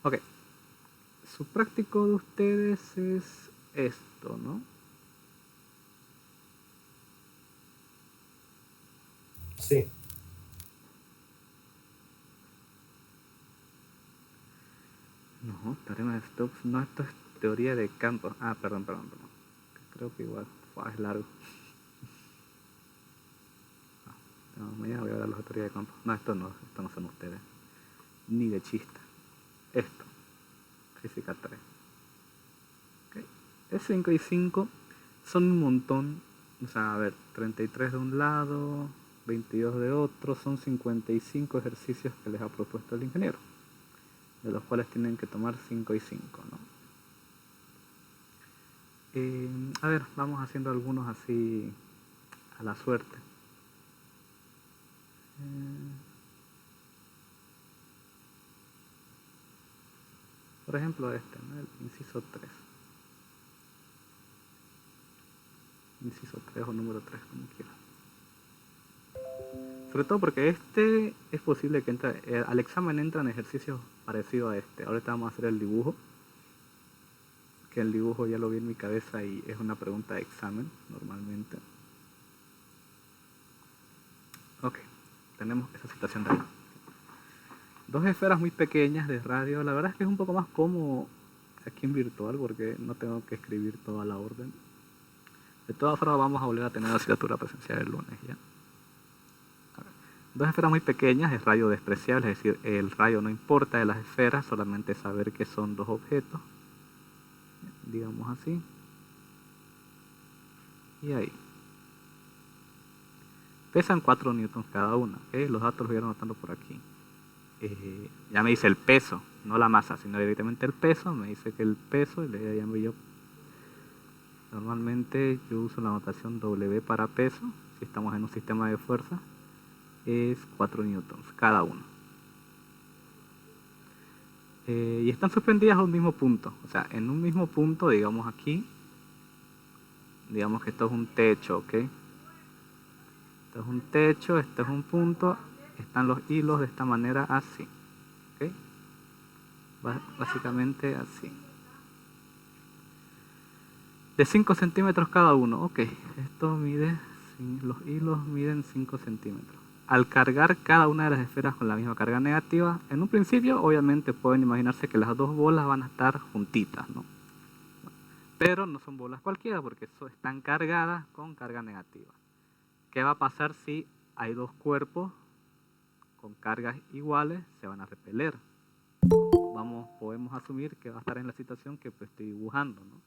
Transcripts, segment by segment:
Ok, su práctico de ustedes es esto, ¿no? Sí. No, teorema de Stokes, no, esto es teoría de campos. Ah, perdón. Creo que igual, es largo. No, mañana voy a hablar de teoría de campos. No, esto no son ustedes. Ni de chiste. Esto, física 3. Okay. Es 5 y 5 son un montón. O sea, a ver, 33 de un lado, 22 de otro, son 55 ejercicios que les ha propuesto el ingeniero, de los cuales tienen que tomar 5 y 5, ¿no? A ver, vamos haciendo algunos así a la suerte. Por ejemplo este, ¿no? El inciso 3. Inciso 3 o número 3, como quieras. Sobre todo porque este es posible que entre, al examen entran ejercicios parecidos a este. Ahorita vamos a hacer el dibujo, que el dibujo ya lo vi en mi cabeza y es una pregunta de examen normalmente. Ok, tenemos esa situación de ahí. Dos esferas muy pequeñas de radio. La verdad es que es un poco más cómodo aquí en virtual porque no tengo que escribir toda la orden. De todas formas vamos a volver a tener la asignatura presencial el lunes ya. Dos esferas muy pequeñas es radio despreciable, es decir, el radio no importa de las esferas, solamente saber que son dos objetos, digamos así. Y ahí. Pesan 4 newtons cada una, ¿okay? Los datos los voy anotando por aquí. Ya me dice el peso, no la masa, sino directamente el peso. Me dice que el peso, y le llamo yo. Normalmente yo uso la notación W para peso, si estamos en un sistema de fuerza, es 4 newtons cada uno. Y están suspendidas a un mismo punto, o sea, en un mismo punto, digamos aquí, digamos que esto es un techo, ¿ok? Esto es un techo, este es un punto, están los hilos de esta manera así, ¿ok? Básicamente así. De 5 centímetros cada uno, ok. Esto mide, los hilos miden 5 centímetros. Al cargar cada una de las esferas con la misma carga negativa, en un principio obviamente pueden imaginarse que las dos bolas van a estar juntitas, ¿no? Pero no son bolas cualquiera porque están cargadas con carga negativa. ¿Qué va a pasar si hay dos cuerpos con cargas iguales? Se van a repeler. Podemos asumir que va a estar en la situación que pues, estoy dibujando, ¿no?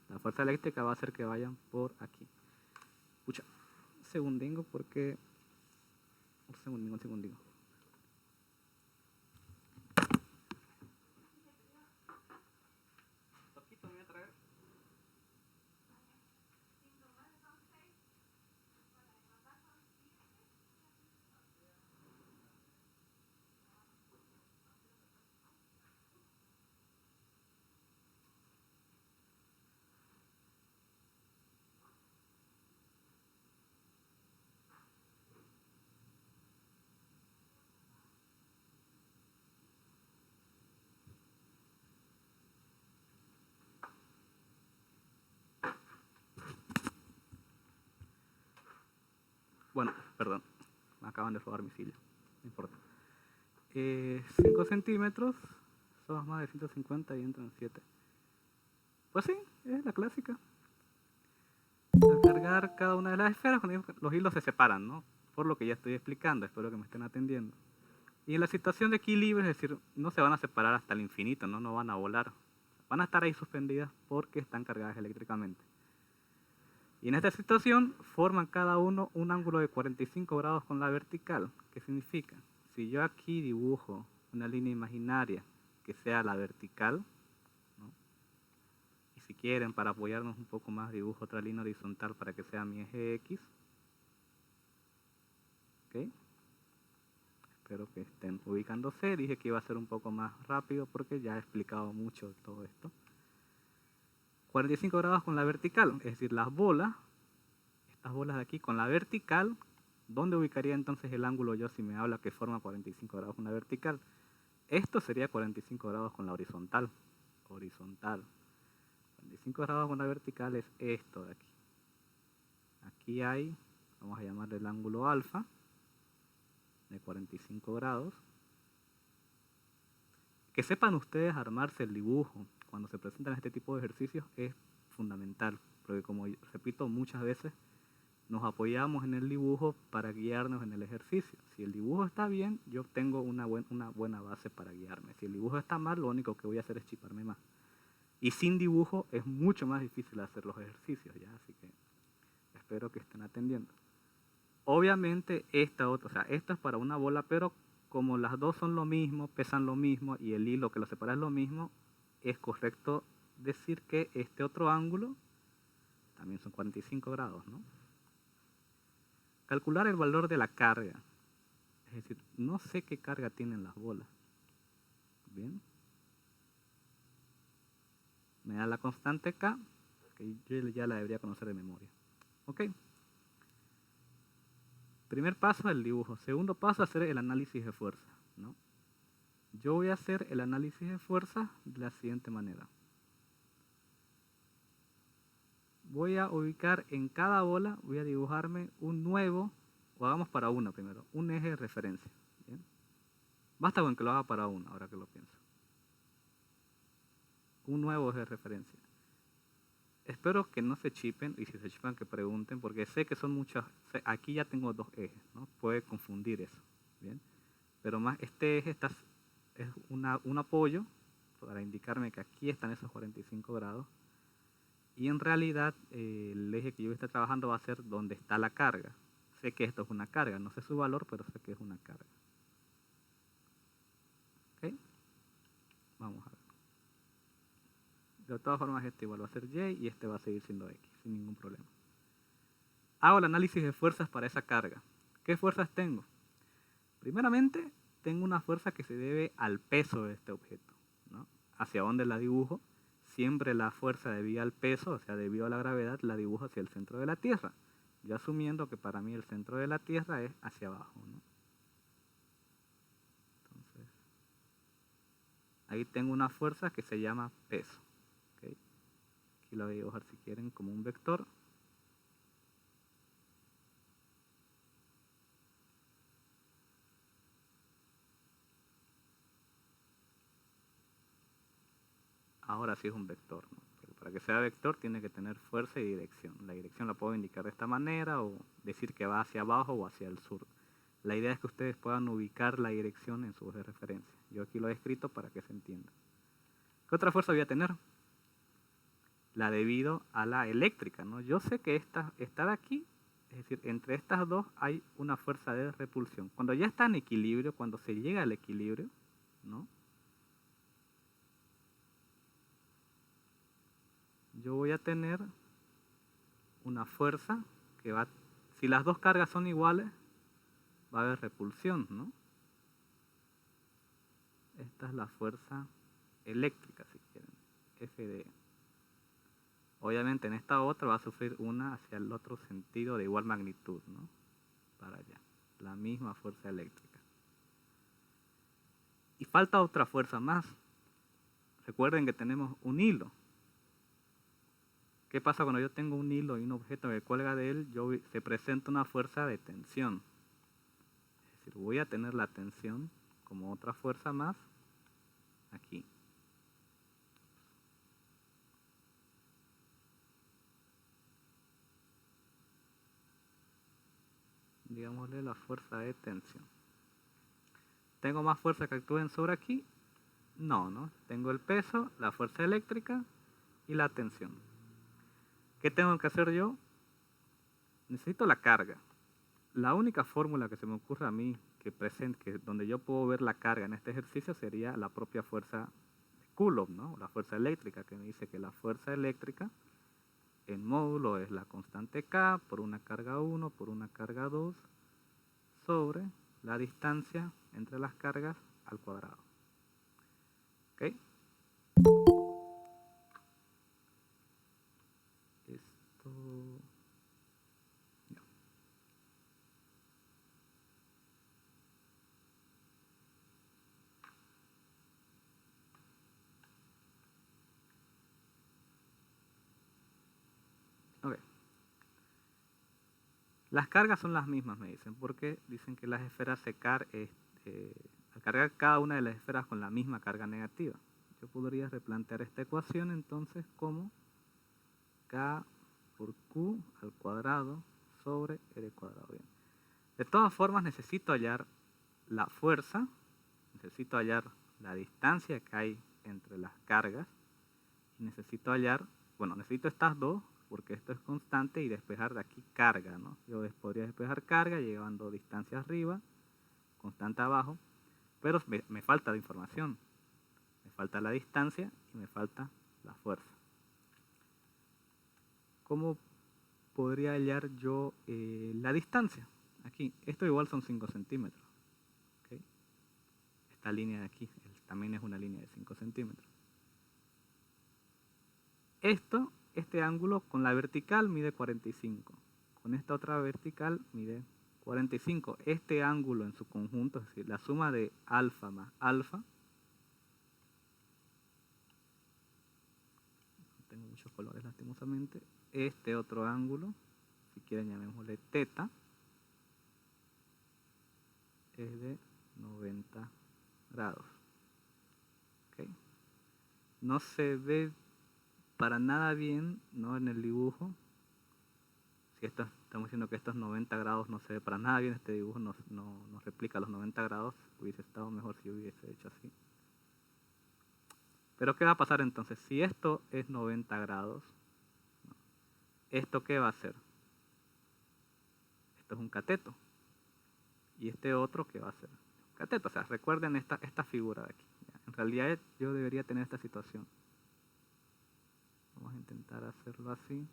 La fuerza eléctrica va a hacer que vayan por aquí. Escucha, un segundingo porque... Un segundingo. Bueno, perdón, me acaban de robar mi silla, no importa. 5 centímetros, son más de 150 y entran 7. Pues sí, es la clásica. Al cargar cada una de las esferas, los hilos se separan, ¿no? Por lo que ya estoy explicando, espero que me estén atendiendo. Y en la situación de equilibrio, es decir, no se van a separar hasta el infinito, ¿no? No van a volar. Van a estar ahí suspendidas porque están cargadas eléctricamente. Y en esta situación forman cada uno un ángulo de 45 grados con la vertical. ¿Qué significa? Si yo aquí dibujo una línea imaginaria que sea la vertical, ¿no? Y si quieren, para apoyarnos un poco más, dibujo otra línea horizontal para que sea mi eje X. ¿Ok? Espero que estén ubicándose. Dije que iba a ser un poco más rápido porque ya he explicado mucho de todo esto. 45 grados con la vertical, es decir, las bolas, estas bolas de aquí con la vertical, ¿dónde ubicaría entonces el ángulo yo si me habla que forma 45 grados con la vertical? Esto sería 45 grados con la horizontal. Horizontal. 45 grados con la vertical es esto de aquí. Aquí hay, vamos a llamarle el ángulo alfa, de 45 grados. Que sepan ustedes armarse el dibujo cuando se presentan este tipo de ejercicios es fundamental, porque como repito muchas veces, nos apoyamos en el dibujo para guiarnos en el ejercicio. Si el dibujo está bien, yo tengo una buena base para guiarme. Si el dibujo está mal, lo único que voy a hacer es chiparme más. Y sin dibujo es mucho más difícil hacer los ejercicios, ¿ya? Así que espero que estén atendiendo. Obviamente esto es para una bola, pero como las dos son lo mismo, pesan lo mismo y el hilo que lo separa es lo mismo, es correcto decir que este otro ángulo también son 45 grados, ¿no? Calcular el valor de la carga. Es decir, no sé qué carga tienen las bolas. Bien. Me da la constante K, que yo ya la debería conocer de memoria. Ok. Primer paso, el dibujo. Segundo paso, hacer el análisis de fuerza, ¿no? Yo voy a hacer el análisis de fuerza de la siguiente manera. Voy a ubicar en cada bola, voy a dibujarme un nuevo, o hagamos para una primero, un eje de referencia. ¿Bien? Basta con que lo haga para una, ahora que lo pienso. Un nuevo eje de referencia. Espero que no se chipen, y si se chipan que pregunten, porque sé que son muchas, aquí ya tengo dos ejes, ¿no? Puede confundir eso, ¿bien? Pero más este eje es un apoyo para indicarme que aquí están esos 45 grados. Y en realidad el eje que yo estoy trabajando va a ser donde está la carga. Sé que esto es una carga, no sé su valor, pero sé que es una carga. ¿Ok? Vamos a ver. De todas formas este igual va a ser Y y este va a seguir siendo X, sin ningún problema. Hago el análisis de fuerzas para esa carga. ¿Qué fuerzas tengo? Primeramente, tengo una fuerza que se debe al peso de este objeto, ¿no? ¿Hacia dónde la dibujo? Siempre la fuerza debido al peso, o sea, debido a la gravedad, la dibujo hacia el centro de la Tierra. Yo asumiendo que para mí el centro de la Tierra es hacia abajo, ¿no? Entonces, ahí tengo una fuerza que se llama peso. ¿Okay? Aquí lo voy a dibujar si quieren como un vector. Ahora sí es un vector, ¿no? Pero para que sea vector tiene que tener fuerza y dirección. La dirección la puedo indicar de esta manera o decir que va hacia abajo o hacia el sur. La idea es que ustedes puedan ubicar la dirección en su eje de referencia. Yo aquí lo he escrito para que se entienda. ¿Qué otra fuerza voy a tener? La debido a la eléctrica, ¿no? Yo sé que esta de aquí, es decir, entre estas dos hay una fuerza de repulsión. Cuando ya está en equilibrio, cuando se llega al equilibrio, ¿no? Yo voy a tener una fuerza que va, si las dos cargas son iguales, va a haber repulsión, ¿no? Esta es la fuerza eléctrica, si quieren, FD. Obviamente en esta otra va a sufrir una hacia el otro sentido de igual magnitud, ¿no? Para allá, la misma fuerza eléctrica. Y falta otra fuerza más. Recuerden que tenemos un hilo. ¿Qué pasa cuando yo tengo un hilo y un objeto que cuelga de él? Se presenta una fuerza de tensión. Es decir, voy a tener la tensión como otra fuerza más aquí. Digámosle la fuerza de tensión. ¿Tengo más fuerza que actúen sobre aquí? No, ¿no? Tengo el peso, la fuerza eléctrica y la tensión. ¿Qué tengo que hacer yo? Necesito la carga. La única fórmula que se me ocurre a mí donde yo puedo ver la carga en este ejercicio sería la propia fuerza de Coulomb, ¿no? La fuerza eléctrica, que me dice que la fuerza eléctrica en módulo es la constante K por una carga 1 por una carga 2 sobre la distancia entre las cargas al cuadrado. ¿Ok? Esto... No. Ok. Las cargas son las mismas, me dicen, porque dicen que las esferas al cargar cada una de las esferas con la misma carga negativa. Yo podría replantear esta ecuación entonces como K por Q al cuadrado sobre R cuadrado. Bien. De todas formas necesito hallar la fuerza, necesito hallar la distancia que hay entre las cargas y necesito hallar, bueno, necesito estas dos porque esto es constante y despejar de aquí carga, ¿no? Yo podría despejar carga llevando distancia arriba, constante abajo, pero me falta de información. Me falta la distancia y me falta la fuerza. ¿Cómo podría hallar yo la distancia? Aquí, esto igual son 5 centímetros. ¿Okay? Esta línea de aquí también es una línea de 5 centímetros. Este ángulo con la vertical mide 45. Con esta otra vertical mide 45. Este ángulo en su conjunto, es decir, la suma de alfa más alfa, no tengo muchos colores lastimosamente, este otro ángulo, si quieren llamémosle teta, es de 90 grados. ¿Okay? No se ve para nada bien, ¿no? En el dibujo. Si estamos diciendo que estos 90 grados no se ve para nada bien, este dibujo no replica los 90 grados. Hubiese estado mejor si hubiese hecho así. Pero ¿qué va a pasar entonces? Si esto es 90 grados, ¿no? ¿Esto qué va a ser? Esto es un cateto. ¿Y este otro qué va a ser? Cateto. O sea, recuerden esta figura de aquí. En realidad yo debería tener esta situación. Vamos a intentar hacerlo así.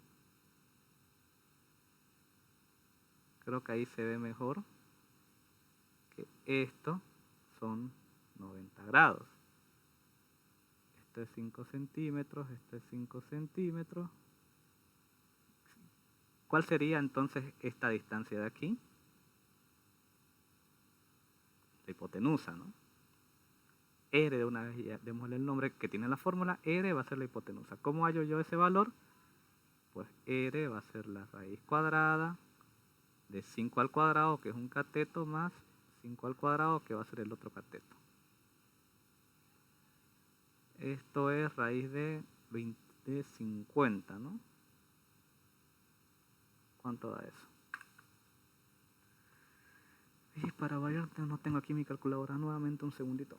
Creo que ahí se ve mejor que esto son 90 grados. Esto es 5 centímetros, esto es 5 centímetros. ¿Cuál sería entonces esta distancia de aquí? La hipotenusa, ¿no? R, de una vez ya démosle el nombre que tiene la fórmula, R va a ser la hipotenusa. ¿Cómo hallo yo ese valor? Pues R va a ser la raíz cuadrada de 5 al cuadrado, que es un cateto, más 5 al cuadrado, que va a ser el otro cateto. Esto es raíz de 50, ¿no? ¿Cuánto da eso? Y para variar, no tengo aquí mi calculadora. Nuevamente un segundito.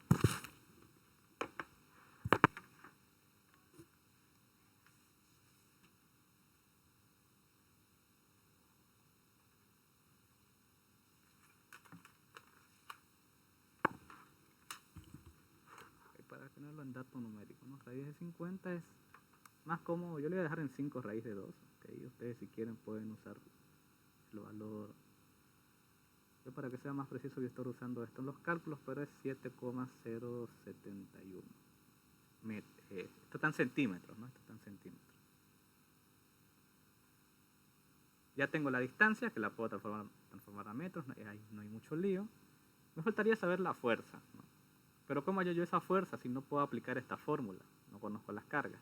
Para tenerlo en dato numérico, ¿no? Raíz de 50 es más cómodo. Yo le voy a dejar en 5 raíz de 2. ¿Okay? Ustedes si quieren pueden usar el valor. Yo para que sea más preciso voy a estar usando esto en los cálculos, pero es 7,071. Esto está en centímetros, ¿no? Esto está en centímetros. Ya tengo la distancia, que la puedo transformar a metros, ahí no hay mucho lío. Me faltaría saber la fuerza, ¿no? Pero ¿cómo hallo yo esa fuerza si no puedo aplicar esta fórmula? No conozco las cargas.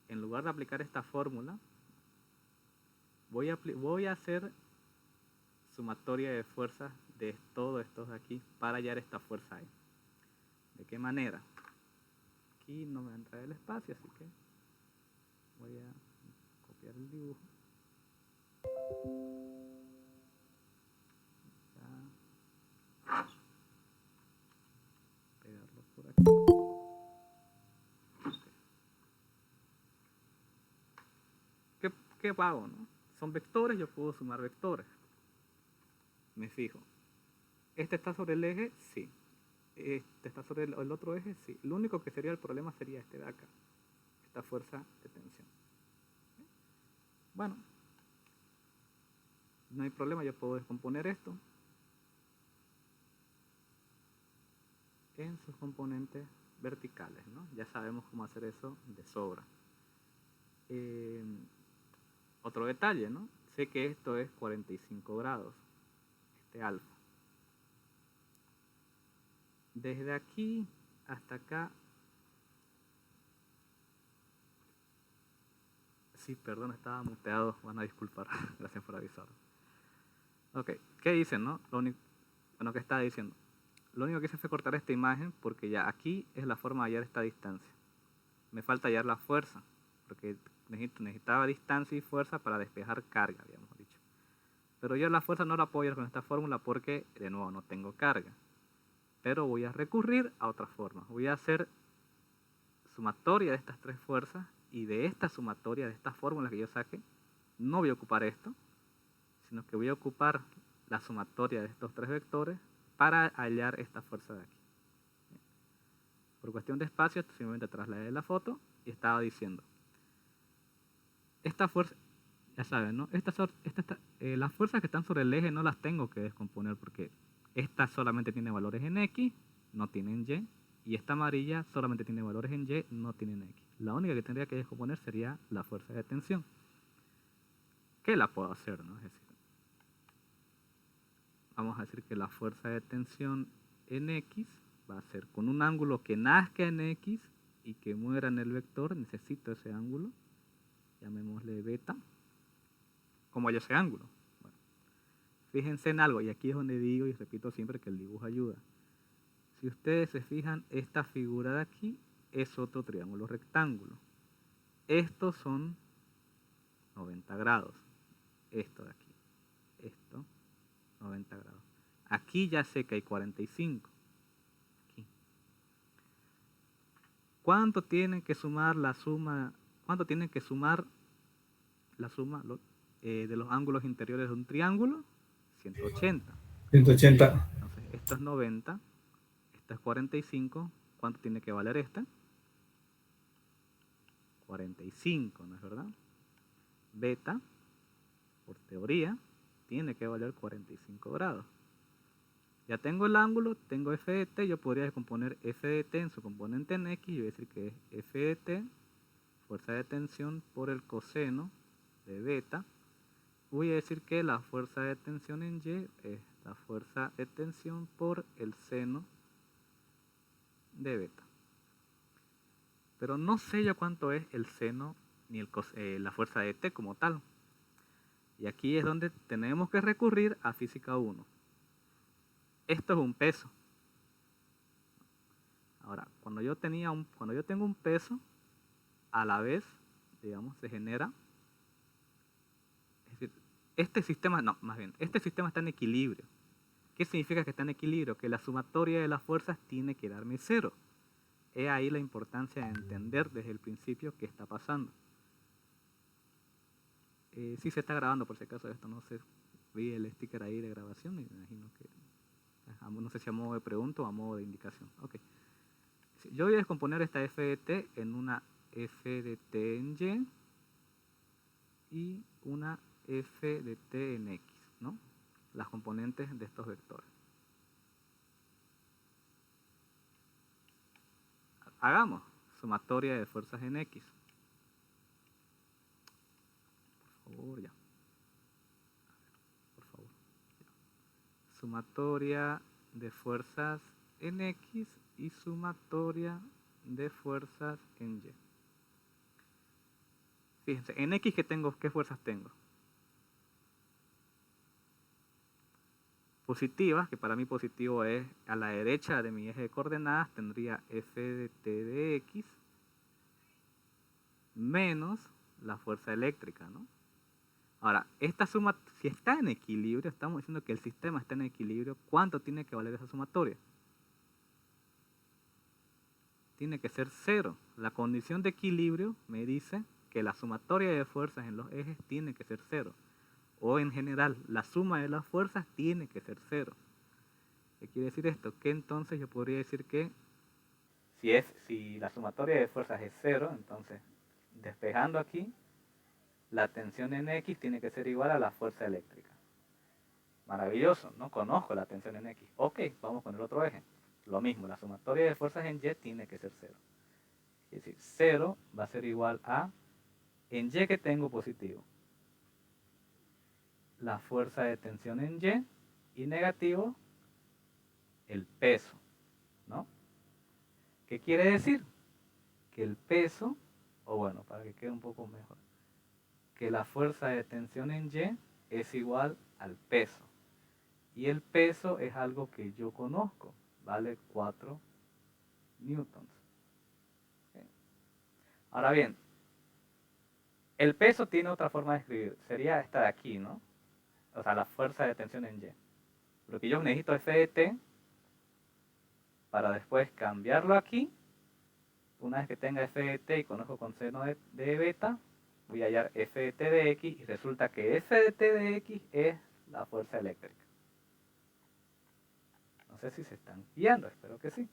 En lugar de aplicar esta fórmula, voy a hacer sumatoria de fuerzas de todos estos de aquí para hallar esta fuerza ahí. ¿De qué manera? Aquí no me entra el espacio, así que voy a copiar el dibujo. Ya. Pegarlo por aquí. Okay. ¿Qué hago, no? Son vectores, yo puedo sumar vectores. Me fijo. ¿Este está sobre el eje? Sí. ¿Este está sobre el otro eje? Sí. Lo único que sería el problema sería este de acá. Esta fuerza de tensión. Bueno. No hay problema, yo puedo descomponer esto en sus componentes verticales, ¿no? Ya sabemos cómo hacer eso de sobra. Otro detalle, ¿no? Sé que esto es 45 grados, este alfa. Desde aquí hasta acá Sí, perdón, estaba muteado, van a disculpar. Gracias por avisar. Ok, ¿qué dicen, no? Bueno, ¿qué está diciendo? Lo único que hice fue cortar esta imagen porque ya aquí es la forma de hallar esta distancia. Me falta hallar la fuerza, porque necesitaba distancia y fuerza para despejar carga, habíamos dicho. Pero yo la fuerza no la puedo hallar con esta fórmula porque, de nuevo, no tengo carga. Pero voy a recurrir a otra forma. Voy a hacer sumatoria de estas tres fuerzas y de esta sumatoria, de estas fórmulas que yo saque, no voy a ocupar esto, sino que voy a ocupar la sumatoria de estos tres vectores para hallar esta fuerza de aquí. Por cuestión de espacio, simplemente trasladé la foto y estaba diciendo, esta fuerza, ya saben, ¿no? Las fuerzas que están sobre el eje no las tengo que descomponer porque esta solamente tiene valores en X, no tiene en Y, y esta amarilla solamente tiene valores en Y, no tiene en X. La única que tendría que descomponer sería la fuerza de tensión. ¿Qué la puedo hacer, no? Es decir, vamos a decir que la fuerza de tensión en X va a ser con un ángulo que nazca en X y que muera en el vector. Necesito ese ángulo, llamémosle beta. ¿Cómo hay ese ángulo? Bueno, fíjense en algo, y aquí es donde digo y repito siempre que el dibujo ayuda. Si ustedes se fijan, esta figura de aquí es otro triángulo rectángulo. Estos son 90 grados. Esto de aquí. Esto, 90 grados. Aquí ya sé que hay 45. Aquí. ¿Cuánto tienen que sumar la suma? ¿Cuánto tienen que sumar la suma de los ángulos interiores de un triángulo? 180. 180. Entonces, esto es 90. Esto es 45. ¿Cuánto tiene que valer esta? 45, ¿no es verdad? Beta, por teoría, tiene que valer 45 grados. Ya tengo el ángulo, tengo f de t, yo podría descomponer f de t en su componente en x y voy a decir que es f de t, fuerza de tensión por el coseno de beta. Voy a decir que la fuerza de tensión en y es la fuerza de tensión por el seno de beta. Pero no sé yo cuánto es el seno ni la fuerza de t como tal. Y aquí es donde tenemos que recurrir a física 1. Esto es un peso. Ahora, cuando yo tengo un peso, a la vez, digamos, se genera, es decir, este sistema está en equilibrio. ¿Qué significa que está en equilibrio? Que la sumatoria de las fuerzas tiene que darme cero. Es ahí la importancia de entender desde el principio qué está pasando. Sí se está grabando, por si acaso esto no sé, vi el sticker ahí de grabación y me imagino que, no sé si a modo de pregunta o a modo de indicación. Okay. Yo voy a descomponer esta f de t en una f de t en y y una f de t en x, ¿no? Las componentes de estos vectores. Hagamos sumatoria de fuerzas en x. Por favor, ya. Por favor. Ya. Sumatoria de fuerzas en x y sumatoria de fuerzas en y. Fíjense, en x ¿qué fuerzas tengo? Positivas, que para mí positivo es a la derecha de mi eje de coordenadas, tendría f de t de x menos la fuerza eléctrica, ¿no? Ahora, esta suma, si está en equilibrio, estamos diciendo que el sistema está en equilibrio, ¿cuánto tiene que valer esa sumatoria? Tiene que ser cero. La condición de equilibrio me dice que la sumatoria de fuerzas en los ejes tiene que ser cero. O en general, la suma de las fuerzas tiene que ser cero. ¿Qué quiere decir esto? Que entonces yo podría decir que si la sumatoria de fuerzas es cero, entonces despejando aquí, la tensión en X tiene que ser igual a la fuerza eléctrica. Maravilloso, no conozco la tensión en X. Ok, vamos con el otro eje. Lo mismo, la sumatoria de fuerzas en Y tiene que ser cero. Es decir, 0 va a ser igual a, en Y que tengo positivo, la fuerza de tensión en y negativo, el peso, ¿no? ¿Qué quiere decir? Que el peso, o bueno, para que quede un poco mejor, que la fuerza de tensión en Y es igual al peso. Y el peso es algo que yo conozco, vale 4 newtons. ¿Okay? Ahora bien, el peso tiene otra forma de escribir, sería esta de aquí, ¿no? O sea, la fuerza de tensión en Y. Lo que yo necesito F de T para después cambiarlo aquí. Una vez que tenga F de T y conozco con seno de beta, voy a hallar F de T de X y resulta que F de T de X es la fuerza eléctrica. No sé si se están guiando, espero que sí.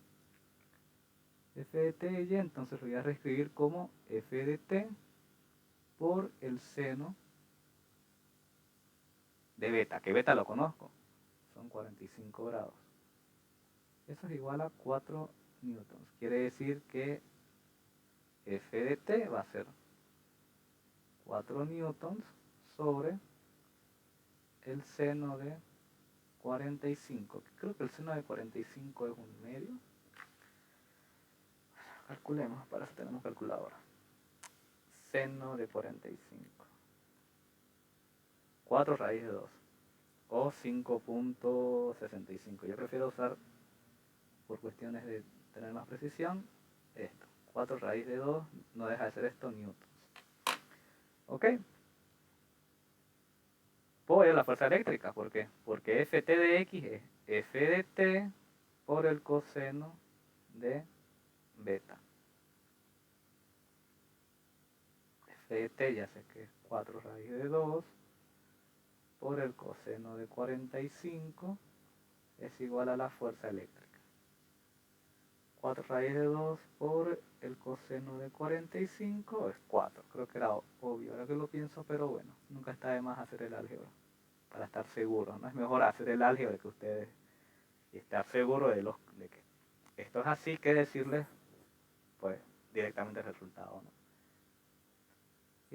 F de T de Y, entonces lo voy a reescribir como F de T por el seno de beta, que beta lo conozco, son 45 grados. Eso es igual a 4 newtons. Quiere decir que F de T va a ser 4 newtons sobre el seno de 45. Creo que el seno de 45 es un medio. Calculemos, para eso tenemos calculadora. Seno de 45. 4 raíz de 2. O 5.65. Yo prefiero usar, por cuestiones de tener más precisión, esto. 4 raíz de 2 no deja de ser esto newtons. ¿Ok? Puedo ver la fuerza eléctrica. ¿Por qué? Porque Ft de X es F de T por el coseno de beta. F de T ya sé que es 4 raíz de 2 por el coseno de 45 es igual a la fuerza eléctrica. 4 raíz de 2 por el coseno de 45 es 4. Creo que era obvio ahora que lo pienso, pero bueno, nunca está de más hacer el álgebra para estar seguro. No es mejor hacer el álgebra que ustedes y estar seguro de que esto es así que decirles pues directamente el resultado, ¿no?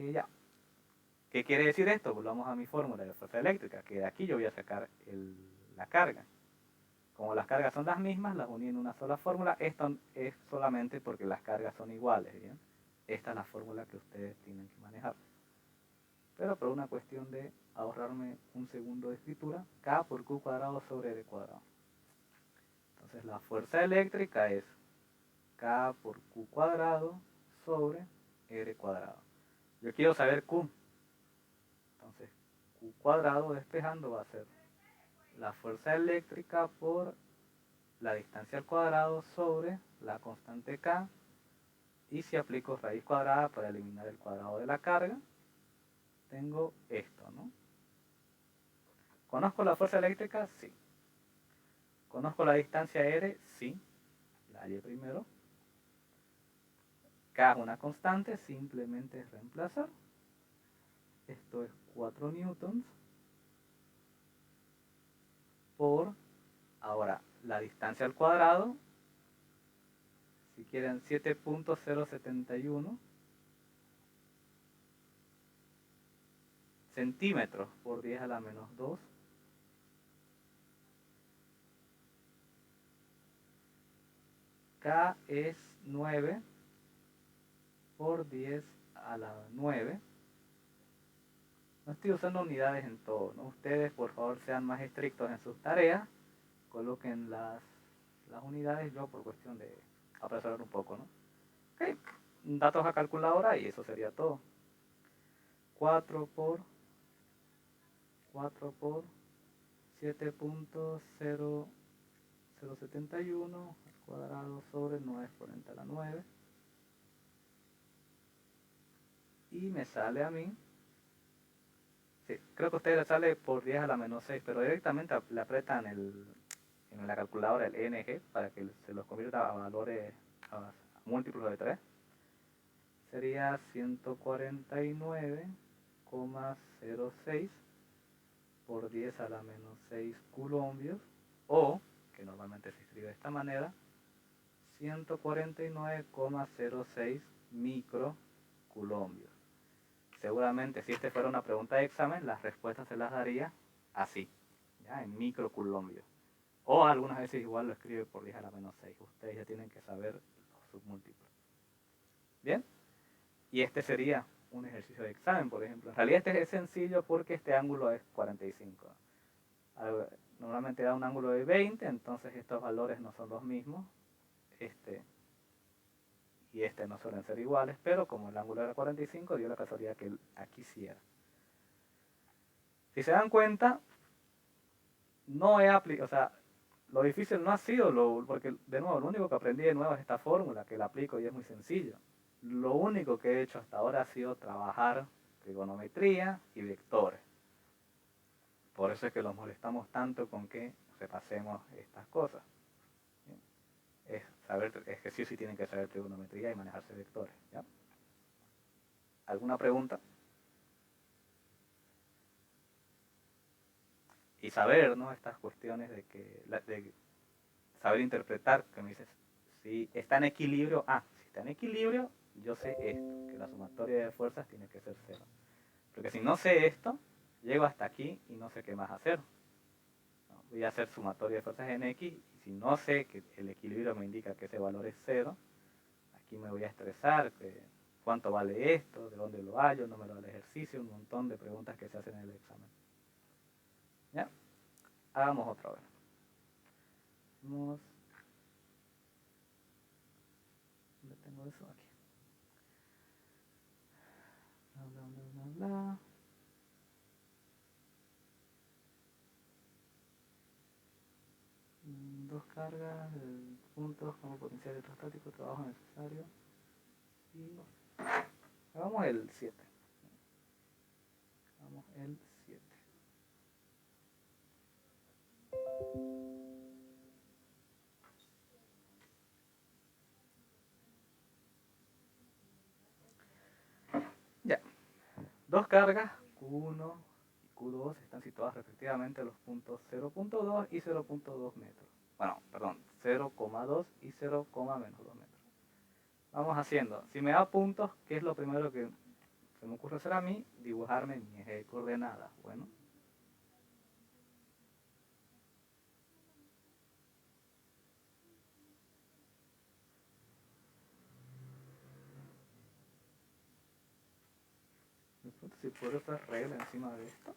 Y ya. ¿Qué quiere decir esto? Volvamos a mi fórmula de fuerza eléctrica, que de aquí yo voy a sacar la carga. Como las cargas son las mismas, las uní en una sola fórmula. Esto es solamente porque las cargas son iguales, ¿bien? Esta es la fórmula que ustedes tienen que manejar. Pero por una cuestión de ahorrarme un segundo de escritura, K por Q cuadrado sobre R cuadrado. Entonces la fuerza eléctrica es K por Q cuadrado sobre R cuadrado. Yo quiero saber Q. Entonces Q cuadrado despejando va a ser la fuerza eléctrica por la distancia al cuadrado sobre la constante K, y si aplico raíz cuadrada para eliminar el cuadrado de la carga, tengo esto, ¿no? ¿Conozco la fuerza eléctrica? Sí. ¿Conozco la distancia R? Sí. La hallé primero. K es una constante, simplemente es reemplazar. Esto es 4 newtons por, ahora, la distancia al cuadrado, si quieren 7.071 centímetros por 10 a la menos 2. K es 9 por 10 a la 9. No estoy usando unidades en todo, ¿no? Ustedes, por favor, sean más estrictos en sus tareas. Coloquen las unidades, yo por cuestión de apresurar un poco, ¿no? Ok, datos a calculadora y eso sería todo. 4 por 7.0071 al cuadrado sobre 9 exponente a la 9. Y me sale a mí, sí, creo que a ustedes les sale por 10 a la menos 6, pero directamente le apretan en la calculadora el NG para que se los convierta a valores, a múltiplos de 3. Sería 149,06 por 10 a la menos 6 coulombios, o, que normalmente se escribe de esta manera, 149,06 microcoulombios. Seguramente si este fuera una pregunta de examen, las respuestas se las daría así, ¿ya? En microcoulombios. O algunas veces igual lo escribe por 10 a la menos 6. Ustedes ya tienen que saber los submúltiplos. ¿Bien? Y este sería un ejercicio de examen, por ejemplo. En realidad este es sencillo porque este ángulo es 45. Normalmente da un ángulo de 20, entonces estos valores no son los mismos. Este y este no suelen ser iguales, pero como el ángulo era 45, dio la casualidad que aquí sí era. Si se dan cuenta, no he aplicado, o sea, lo difícil no ha sido, porque de nuevo, lo único que aprendí de nuevo es esta fórmula, que la aplico y es muy sencillo. Lo único que he hecho hasta ahora ha sido trabajar trigonometría y vectores. Por eso es que los molestamos tanto con que repasemos estas cosas. Es que sí o sí tienen que saber trigonometría y manejarse vectores. ¿Ya? ¿Alguna pregunta? Y saber, ¿no? Estas cuestiones de saber interpretar, que me dices, si está en equilibrio, si está en equilibrio, yo sé esto, que la sumatoria de fuerzas tiene que ser cero. Porque si no sé esto, llego hasta aquí y no sé qué más hacer. ¿No? Voy a hacer sumatoria de fuerzas en X, y si no sé que el equilibrio me indica que ese valor es cero, aquí me voy a estresar, cuánto vale esto, de dónde lo hallo, no me lo da el ejercicio, un montón de preguntas que se hacen en el examen. ¿Ya? Hagamos otra vez. ¿Dónde tengo eso? Aquí. Bla, bla, bla, bla, bla. Dos cargas, puntos como potencial electrostático, trabajo necesario. Y hagamos el 7. Hagamos el 7. Ya. Dos cargas, Q1 y Q2 están situadas respectivamente en los puntos 0.2 y 0.2 metros. Bueno, perdón, 0,2 y 0, menos 2 metros. Vamos haciendo. Si me da puntos, ¿qué es lo primero que se me ocurre hacer a mí? Dibujarme mi eje de coordenadas. Bueno. Si puedo hacer regla encima de esto.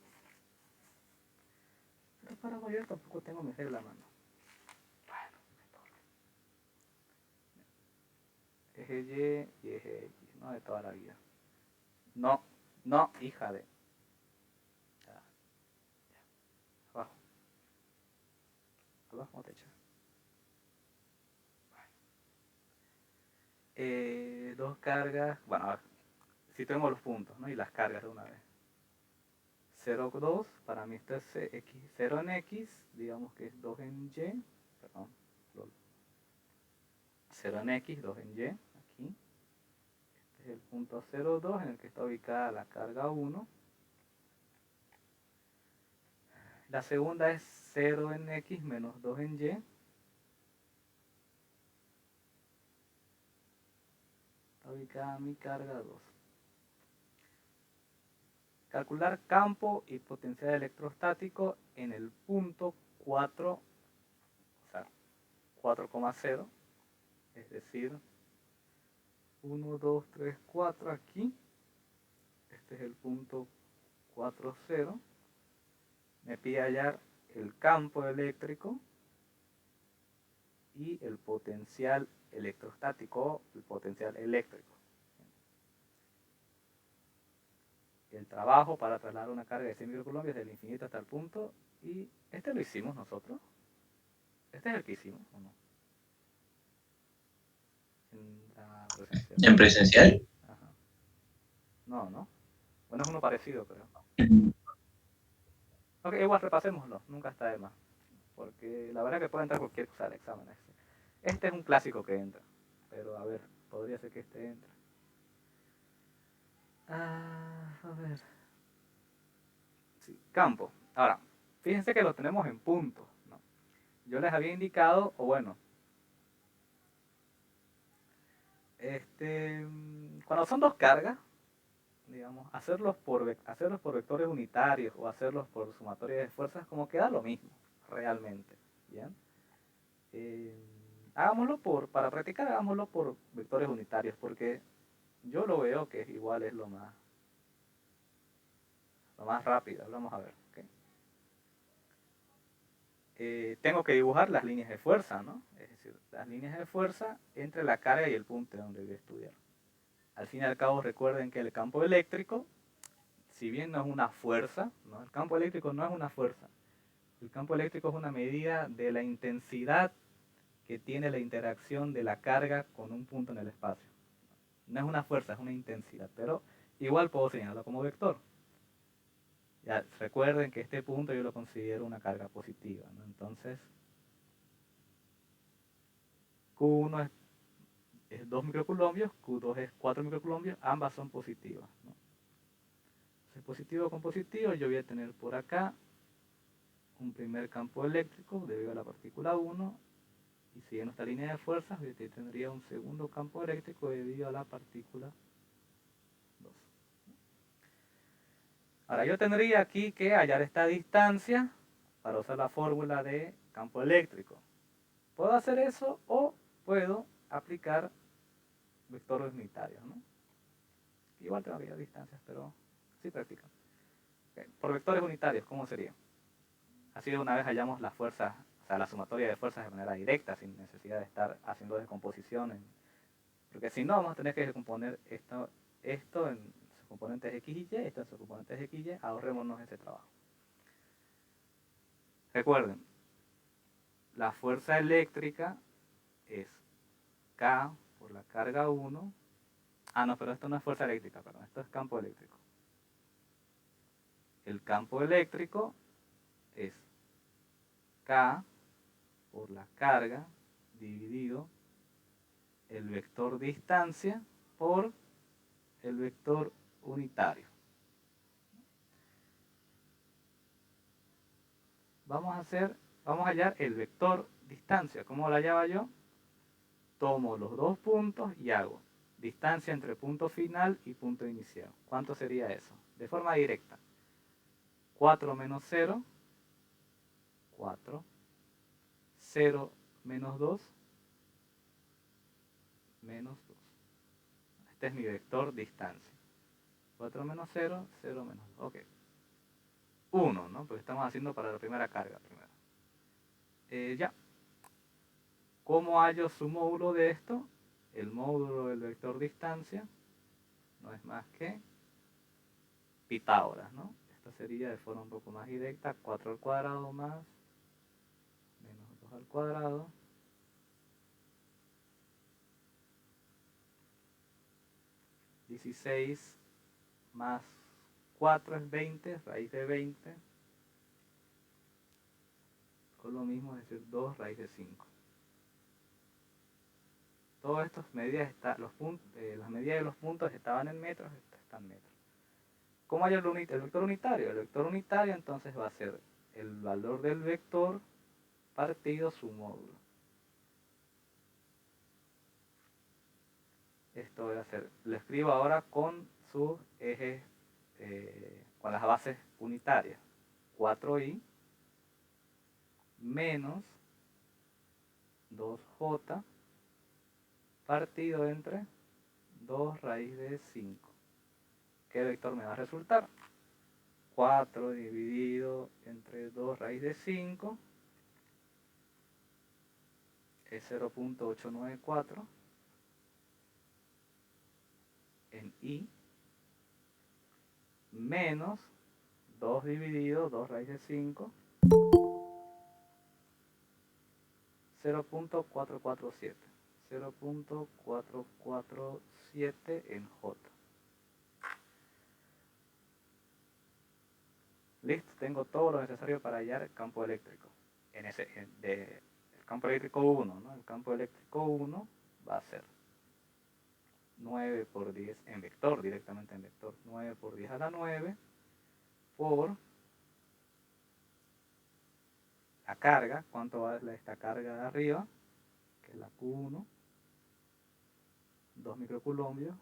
Pero para mayor tampoco tengo mi regla a mano. Eje Y y eje X, ¿no? De toda la vida. No, no, hija de. Ya, abajo. Abajo, techo. Dos cargas. Bueno, a ver. Si tengo los puntos, ¿no? Y las cargas de una vez. 0,2, para mí esto es X. 0 en X, digamos que es 2 en Y. Perdón. 0 en X, 2 en Y. Aquí. Este es el punto 0,2 en el que está ubicada la carga 1. La segunda es 0 en X menos 2 en Y. Está ubicada mi carga 2. Calcular campo y potencial electrostático en el punto 4, o sea, 4,0, es decir, 1, 2, 3, 4 aquí. Este es el punto 4,0. Me pide hallar el campo eléctrico y el potencial electrostático, el potencial eléctrico. El trabajo para trasladar una carga de 100 microcoulombios desde el infinito hasta el punto, y este lo hicimos nosotros. Este es el que hicimos, ¿o no? En la presencial. ¿En presencial? Ajá. No, ¿no? Bueno, es uno parecido, creo. Ok, igual repasémoslo, nunca está de más. Porque la verdad que puede entrar cualquier cosa al examen. Este es un clásico que entra. Pero a ver, podría ser que este entre. A ver. Sí, campo. Ahora, fíjense que lo tenemos en puntos, ¿no? Yo les había indicado, o bueno, cuando son dos cargas, digamos, hacerlos por vectores unitarios o hacerlos por sumatoria de fuerzas, como que da lo mismo, realmente. ¿Bien? Hagámoslo para practicar, hagámoslo por vectores unitarios, porque yo lo veo que igual es lo más lo más rápido, vamos a ver. ¿Okay? Tengo que dibujar las líneas de fuerza, ¿no? Es decir, las líneas de fuerza entre la carga y el punto donde voy a estudiar. Al fin y al cabo, recuerden que el campo eléctrico, si bien no es una fuerza, ¿no? El campo eléctrico no es una fuerza. El campo eléctrico es una medida de la intensidad que tiene la interacción de la carga con un punto en el espacio. No es una fuerza, es una intensidad, pero igual puedo señalarlo como vector. Ya recuerden que este punto yo lo considero una carga positiva, ¿no? Entonces, Q1 es 2 microcoulombios, Q2 es 4 microcoulombios, ambas son positivas, ¿no? Entonces, positivo con positivo, yo voy a tener por acá un primer campo eléctrico debido a la partícula 1, y siguiendo esta línea de fuerzas, yo tendría un segundo campo eléctrico debido a la partícula 2. Ahora yo tendría aquí que hallar esta distancia para usar la fórmula de campo eléctrico. Puedo hacer eso o puedo aplicar vectores unitarios, ¿no? Igual tengo que hallar distancias, pero sí practican. Okay. Por vectores unitarios, ¿cómo sería? Así de una vez hallamos las fuerzas, o sea, la sumatoria de fuerzas de manera directa, sin necesidad de estar haciendo descomposición. Porque si no, vamos a tener que descomponer esto en sus componentes X y Y, esto en sus componentes X y Y, ahorrémonos ese trabajo. Recuerden, la fuerza eléctrica es K por la carga 1. Ah, no, pero esto no es fuerza eléctrica, perdón, esto es campo eléctrico. El campo eléctrico es K por la carga dividido el vector distancia por el vector unitario. Vamos a hallar el vector distancia. ¿Cómo lo hallaba yo? Tomo los dos puntos y hago distancia entre punto final y punto inicial. ¿Cuánto sería eso? De forma directa. 4 menos 0, 4. 0 menos 2, menos 2. Este es mi vector distancia. 4 menos 0, 0 menos 2. Ok. 1, ¿no? Porque estamos haciendo para la primera carga primero. Ya. ¿Cómo hallo su módulo de esto? El módulo del vector distancia no es más que Pitágoras, ¿no? Esto sería de forma un poco más directa, 4 al cuadrado más menos 2 al cuadrado (16) más 4 es 20, raíz de 20, con lo mismo, es decir, 2 raíz de 5. Todas estas medidas, las medidas de los puntos estaban en metros, estas están en metros. ¿Cómo hay el vector unitario? El vector unitario entonces va a ser el valor del vector partido su módulo. Esto voy a hacer, lo escribo ahora con sus ejes, con las bases unitarias. 4i menos 2j partido entre 2 raíz de 5. ¿Qué vector me va a resultar? 4 dividido entre 2 raíz de 5 es 0.894 en i menos 2 dividido 2 raíz de 5, 0.447. 0.447 en J. Listo, tengo todo lo necesario para hallar el campo eléctrico. El campo eléctrico 1, ¿no? El campo eléctrico 1 va a ser 9 por 10 en vector, directamente en vector. 9 por 10 a la 9 por la carga. ¿Cuánto vale esta carga de arriba? Que es la Q1. 2 microcoulombios.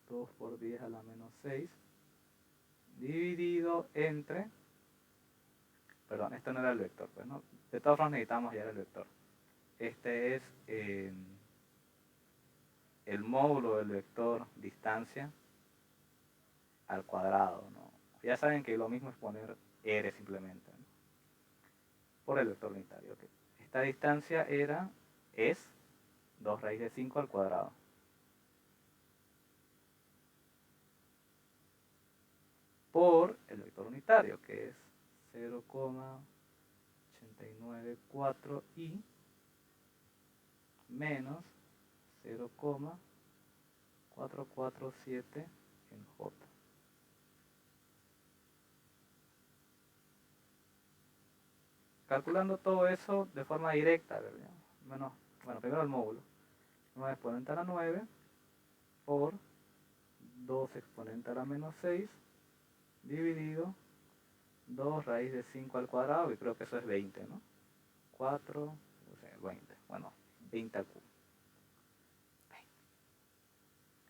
2 por 10 a la menos 6. Dividido entre... Perdón, esto no era el vector. Pues, ¿no? De todas formas necesitamos hallar el vector. Este es el módulo del vector distancia al cuadrado, ¿no? Ya saben que lo mismo es poner R simplemente, ¿no? Por el vector unitario. Okay. Esta distancia es 2 raíz de 5 al cuadrado. Por el vector unitario, que es 0,894i menos 0,447 en J. Calculando todo eso de forma directa, ¿verdad? Bueno, primero el módulo. 9 exponente a la 9 por 2 exponente a la menos 6 dividido 2 raíz de 5 al cuadrado, y creo que eso es 20, ¿no? 4, no sé, 20. Bueno, 20 al cubo.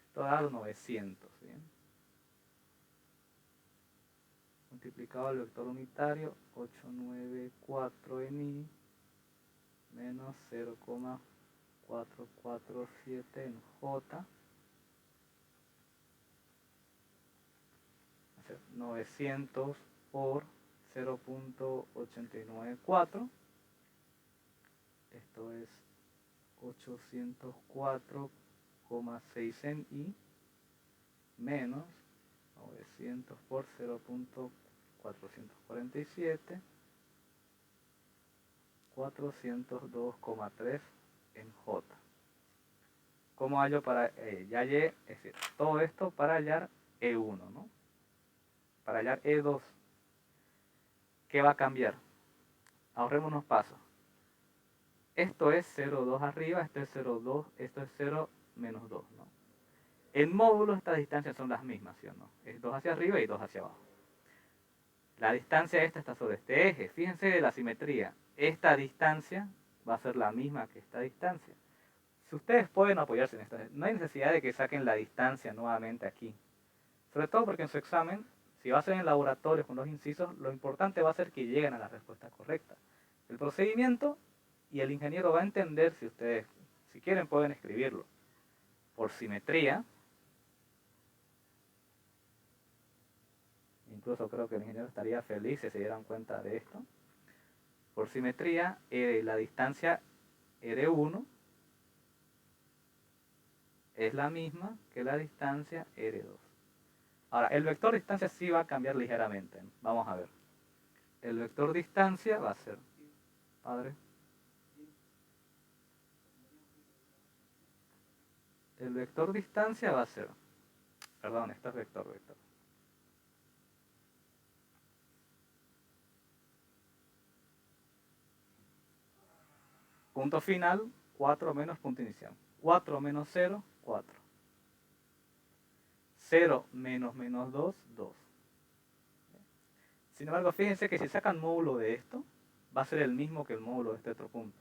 Esto da 900, ¿bien? Multiplicado el vector unitario, 894 en i menos 0,447 en j. 900 por 0,894. Esto es 804,6 en i menos 900 por 0,447, 402,3 en j. ¿Cómo hallo para ya hallé? Es decir, todo esto para hallar E1, ¿no? Para hallar E2, ¿qué va a cambiar? Ahorremos unos pasos. Esto es 0,2 arriba, esto es 0,2, esto es 0 menos 2, ¿no? En módulo estas distancias son las mismas, ¿sí o no? Es 2 hacia arriba y 2 hacia abajo. La distancia esta está sobre este eje. Fíjense de la simetría. Esta distancia va a ser la misma que esta distancia. Si ustedes pueden apoyarse en esta, no hay necesidad de que saquen la distancia nuevamente aquí. Sobre todo porque en su examen, si va a ser en laboratorio con los incisos, lo importante va a ser que lleguen a la respuesta correcta. El procedimiento y el ingeniero va a entender, si ustedes, si quieren, pueden escribirlo por simetría. Incluso creo que el ingeniero estaría feliz si se dieran cuenta de esto. Por simetría, la distancia R1 es la misma que la distancia R2. Ahora, el vector distancia sí va a cambiar ligeramente. Vamos a ver. El vector distancia va a ser, padre, el vector distancia va a ser, perdón, esto es vector. Punto final, 4 menos punto inicial. 4 menos 0, 4. 0 menos 2, 2. Sin embargo, fíjense que si sacan módulo de esto, va a ser el mismo que el módulo de este otro punto.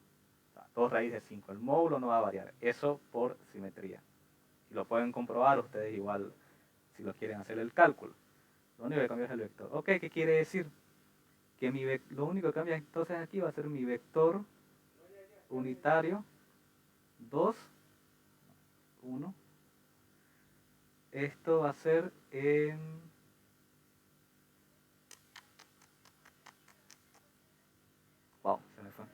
O sea, 2 raíz de 5. El módulo no va a variar. Eso por simetría. Y lo pueden comprobar ustedes igual si lo quieren hacer el cálculo. Lo único que cambia es el vector. Ok, ¿qué quiere decir? Que lo único que cambia entonces aquí va a ser mi vector unitario 2, 1. Esto va a ser en... Wow, se me fue.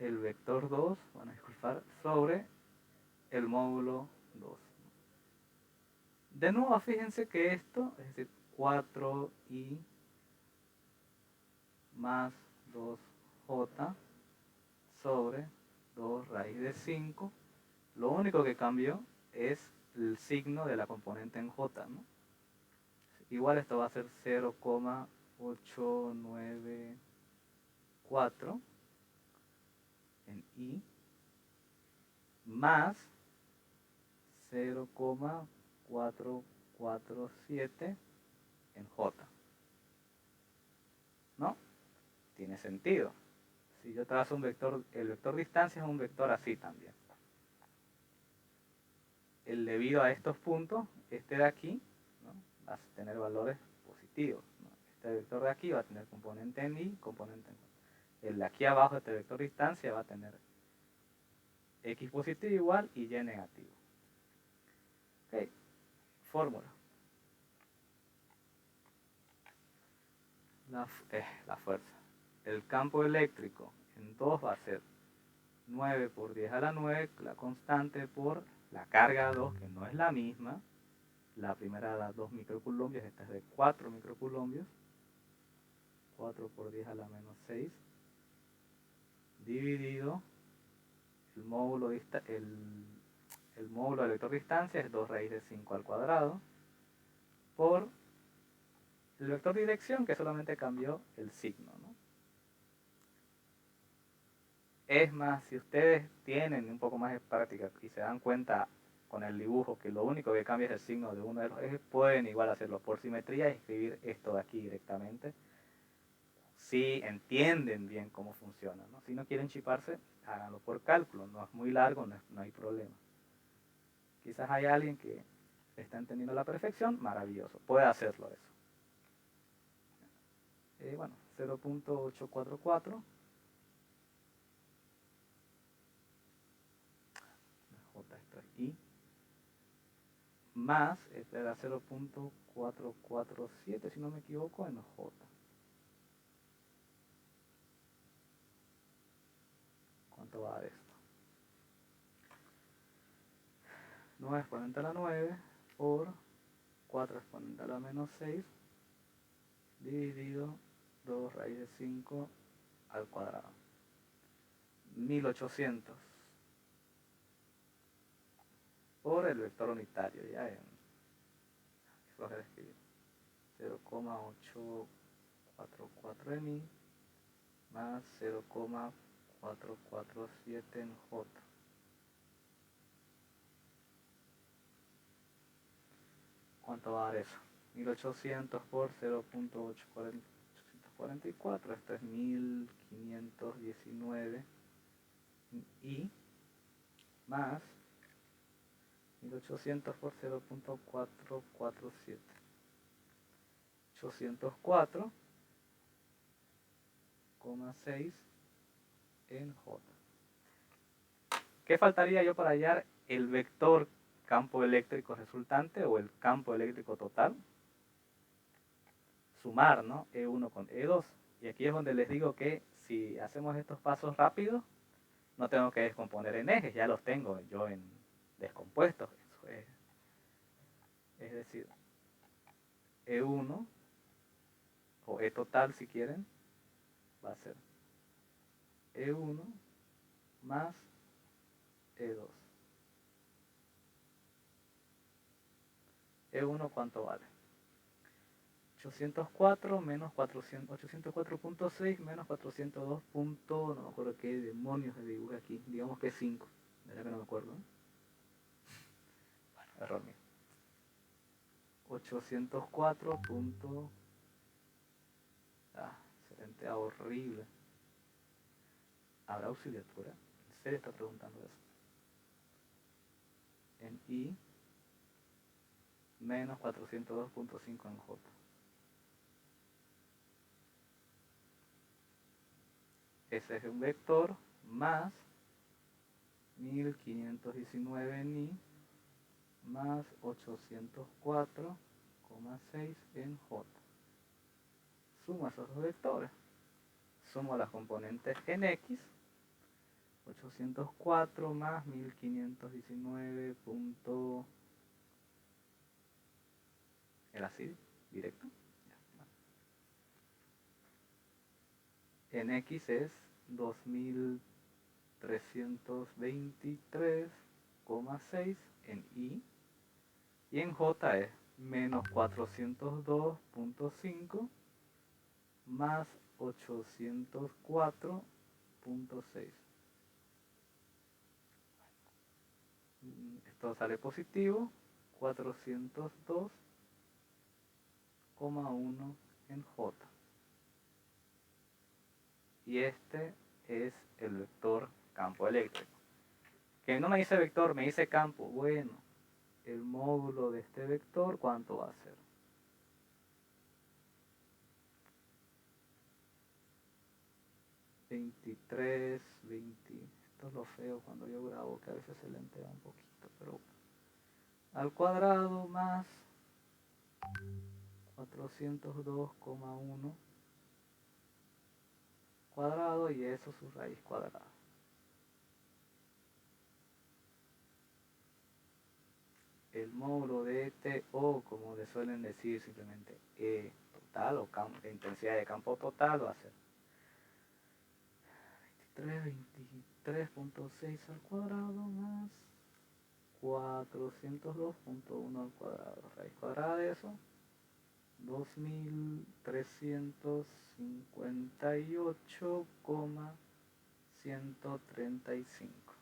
El vector 2, van a disculpar, sobre el módulo 2. De nuevo, fíjense que esto, es decir, 4i más 2j sobre 2 raíz de 5, lo único que cambió es el signo de la componente en j, ¿no? Igual esto va a ser 0,894 en i más 0,447 en j. ¿No? Tiene sentido. Si yo trazo un vector, el vector distancia es un vector así también. El debido a estos puntos, este de aquí, ¿no?, va a tener valores positivos, ¿no? Este vector de aquí va a tener componente en i, componente en j. El de aquí abajo, este vector distancia, va a tener x positivo igual y y negativo. Ok, fórmula. la fuerza. El campo eléctrico en 2 va a ser 9 por 10 a la 9, la constante por la carga 2, que no es la misma. La primera da 2 microcoulombios, esta es de 4 microcoulombios. 4 por 10 a la menos 6, dividido el módulo de vector distancia, es 2 raíz de 5 al cuadrado, por el vector dirección, que solamente cambió el signo, ¿no? Es más, si ustedes tienen un poco más de práctica y se dan cuenta con el dibujo que lo único que cambia es el signo de uno de los ejes, pueden igual hacerlo por simetría y escribir esto de aquí directamente, si entienden bien cómo funciona, ¿no? Si no quieren chiparse, háganlo por cálculo, no es muy largo, no hay problema. Quizás hay alguien que está entendiendo a la perfección, maravilloso, puede hacerlo eso. Bueno, 0.844, J, esto es I, más, este era 0.447, si no me equivoco, en J. ¿Cuánto va a dar esto? 9 exponente a la 9 por 4 exponente a la menos 6 dividido 2 raíz de 5 al cuadrado. 1800 por el vector unitario, ya en flojera escribir. 0,844 en I más 0,447 en J. ¿Cuánto va a dar eso? 1800 por 0.844, esto es 1519 y más 1800 por 0.447, 804,6 en J. ¿Qué faltaría yo para hallar el vector campo eléctrico resultante o el campo eléctrico total? Sumar, ¿no? E1 con E2. Y aquí es donde les digo que si hacemos estos pasos rápidos, no tengo que descomponer en ejes, ya los tengo yo en descompuestos. Eso es decir, E1 o E total si quieren, va a ser E1 más E2. E1 ¿cuánto vale? 804 menos 400, 804.6 menos 402. No me acuerdo qué demonios de dibujé aquí. Digamos que es 5. De verdad que no me acuerdo. Bueno, error mío. 804. Excelente, horrible. ¿Habrá auxiliatura? ¿En serio está preguntando eso? En I menos 402.5 en J. Ese es un vector más 1519 en I más 804,6 en J. Sumo esos dos vectores. Sumo las componentes en X. 804 más 1519. ¿Era así? ¿Directo? En X es 2323,6 en Y. Y en J es menos 402.5 más 804.6. Esto sale positivo, 402,1 en J. Y este es el vector campo eléctrico. Que no me dice vector, me dice campo. Bueno, el módulo de este vector, ¿cuánto va a ser? 23, 20. Esto es lo feo cuando yo grabo, que a veces se lentea un poquito, pero bueno. Al cuadrado más 402,1 cuadrado y eso su raíz cuadrada. El módulo de ET, o como le suelen decir simplemente E total o intensidad de campo total, va a ser 23.6 al cuadrado más 402.1 al cuadrado. Raíz cuadrada de eso, 2358,135.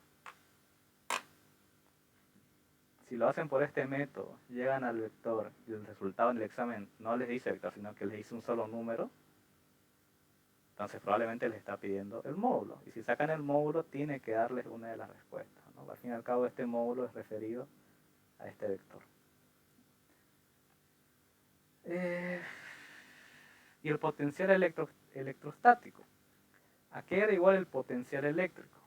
Si lo hacen por este método, llegan al vector y el resultado en el examen no les dice vector, sino que les dice un solo número, entonces probablemente les está pidiendo el módulo. Y si sacan el módulo, tiene que darles una de las respuestas, ¿no? Al fin y al cabo, este módulo es referido a este vector. Y el potencial electrostático. ¿A qué era igual el potencial eléctrico?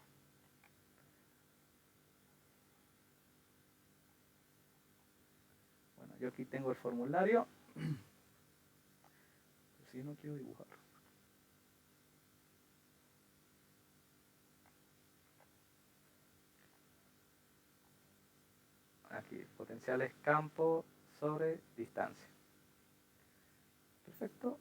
Bueno, yo aquí tengo el formulario. Pero si no quiero dibujar. Aquí, potencial es campo sobre distancia. Perfecto.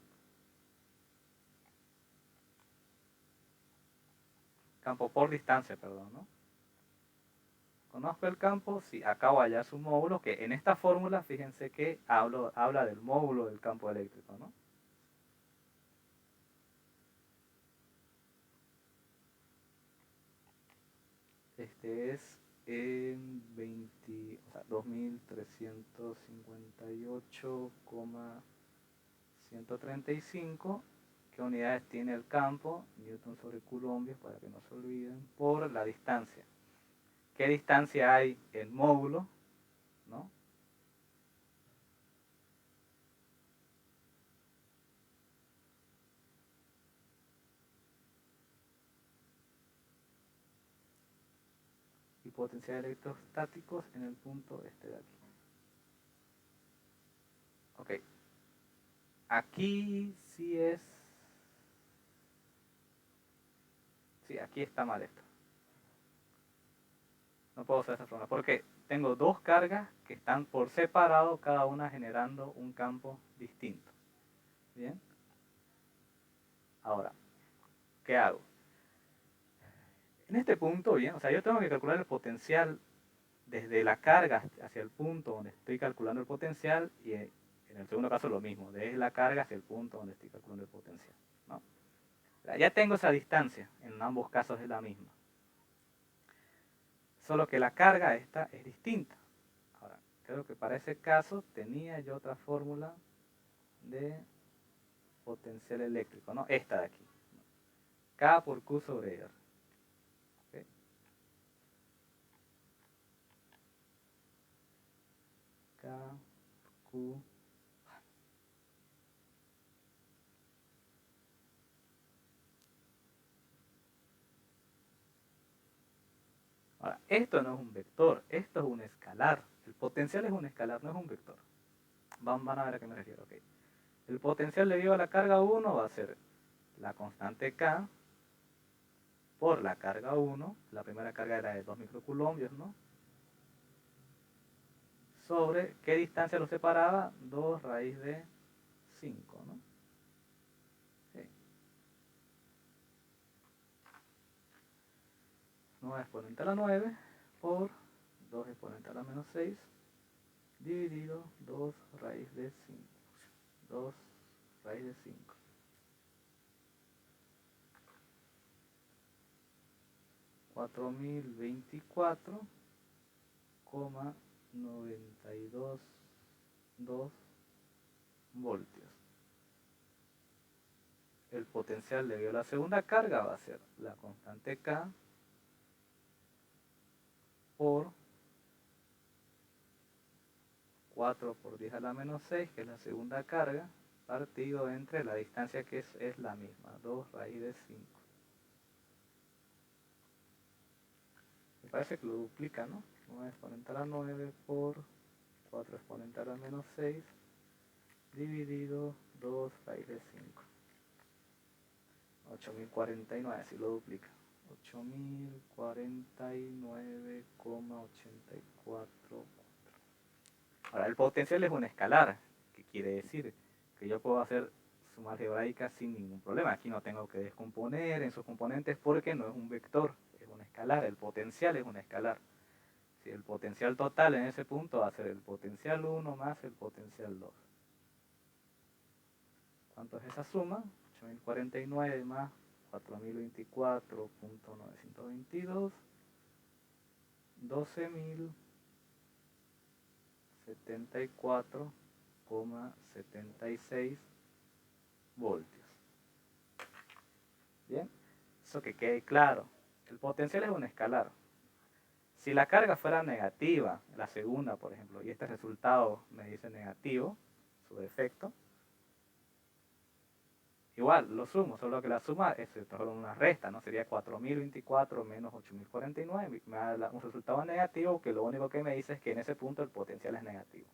Campo por distancia, perdón, ¿no? Conozco el campo, sí, acabo de hallar su módulo, que en esta fórmula, fíjense que habla del módulo del campo eléctrico, ¿no? Este es en 2358,135. ¿Qué unidades tiene el campo? Newton sobre Coulombios, para que no se olviden, por la distancia. ¿Qué distancia hay en módulo? ¿No? Y potenciales electrostáticos en el punto este de aquí. Ok. Aquí sí es... Sí, aquí está mal esto. No puedo hacer esa forma porque tengo dos cargas que están por separado, cada una generando un campo distinto. Bien. Ahora, ¿qué hago? En este punto, bien, o sea, yo tengo que calcular el potencial desde la carga hacia el punto donde estoy calculando el potencial, y en el segundo caso lo mismo, desde la carga hacia el punto donde estoy calculando el potencial, ¿no? Ya tengo esa distancia, en ambos casos es la misma. Solo que la carga esta es distinta. Ahora, creo que para ese caso tenía yo otra fórmula de potencial eléctrico, ¿no? Esta de aquí. K por Q sobre R. ¿Okay? K por Q. Ahora, esto no es un vector, esto es un escalar. El potencial es un escalar, no es un vector. Van a ver a qué me refiero. Okay. El potencial debido a la carga 1 va a ser la constante K por la carga 1. La primera carga era de 2 microcoulombios, ¿no? Sobre, ¿qué distancia lo separaba? 2 raíz de 5, ¿no? Sí. 9 exponente a la 9 por 2 exponente a la menos 6 dividido 2 raíz de 5. 2 raíz de 5. 4024,922 voltios. El potencial debido a la segunda carga va a ser la constante K por 4 por 10 a la menos 6, que es la segunda carga, partido entre la distancia que es la misma, 2 raíz de 5. Me parece que lo duplica, ¿no? 9 exponente a la 9 por 4 exponente a la menos 6 dividido 2 raíz de 5. 8049, si lo duplica. 8049,84. Ahora, el potencial es un escalar, que quiere decir que yo puedo hacer suma algebraica sin ningún problema. Aquí no tengo que descomponer en sus componentes porque no es un vector, es un escalar. El potencial es un escalar. Si el potencial total en ese punto va a ser el potencial 1 más el potencial 2. ¿Cuánto es esa suma? 8049 más 4024.922, 12.074,76 voltios. Bien, eso que quede claro. El potencial es un escalar. Si la carga fuera negativa, la segunda, por ejemplo, y este resultado me dice negativo, su defecto, igual lo sumo, solo que la suma es una resta, ¿no? Sería 4024 menos 8049, me da un resultado negativo que lo único que me dice es que en ese punto el potencial es negativo.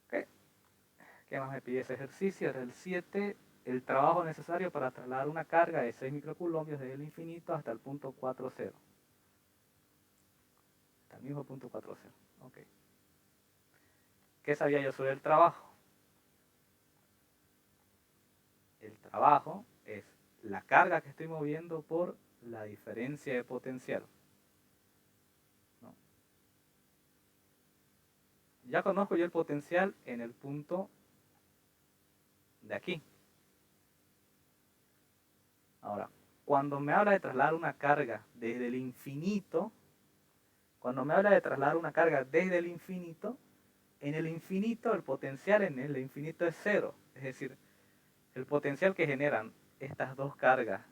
¿Okay? ¿Qué más me pide ese ejercicio? Era el 7. El trabajo necesario para trasladar una carga de 6 microcoulombios desde el infinito hasta el punto 40. Hasta el mismo punto 40. Ok. ¿Qué sabía yo sobre el trabajo? El trabajo es la carga que estoy moviendo por la diferencia de potencial. ¿No? Ya conozco yo el potencial en el punto de aquí. Ahora, cuando me habla de trasladar una carga desde el infinito, en el infinito el potencial en el infinito es cero. Es decir, el potencial que generan estas dos cargas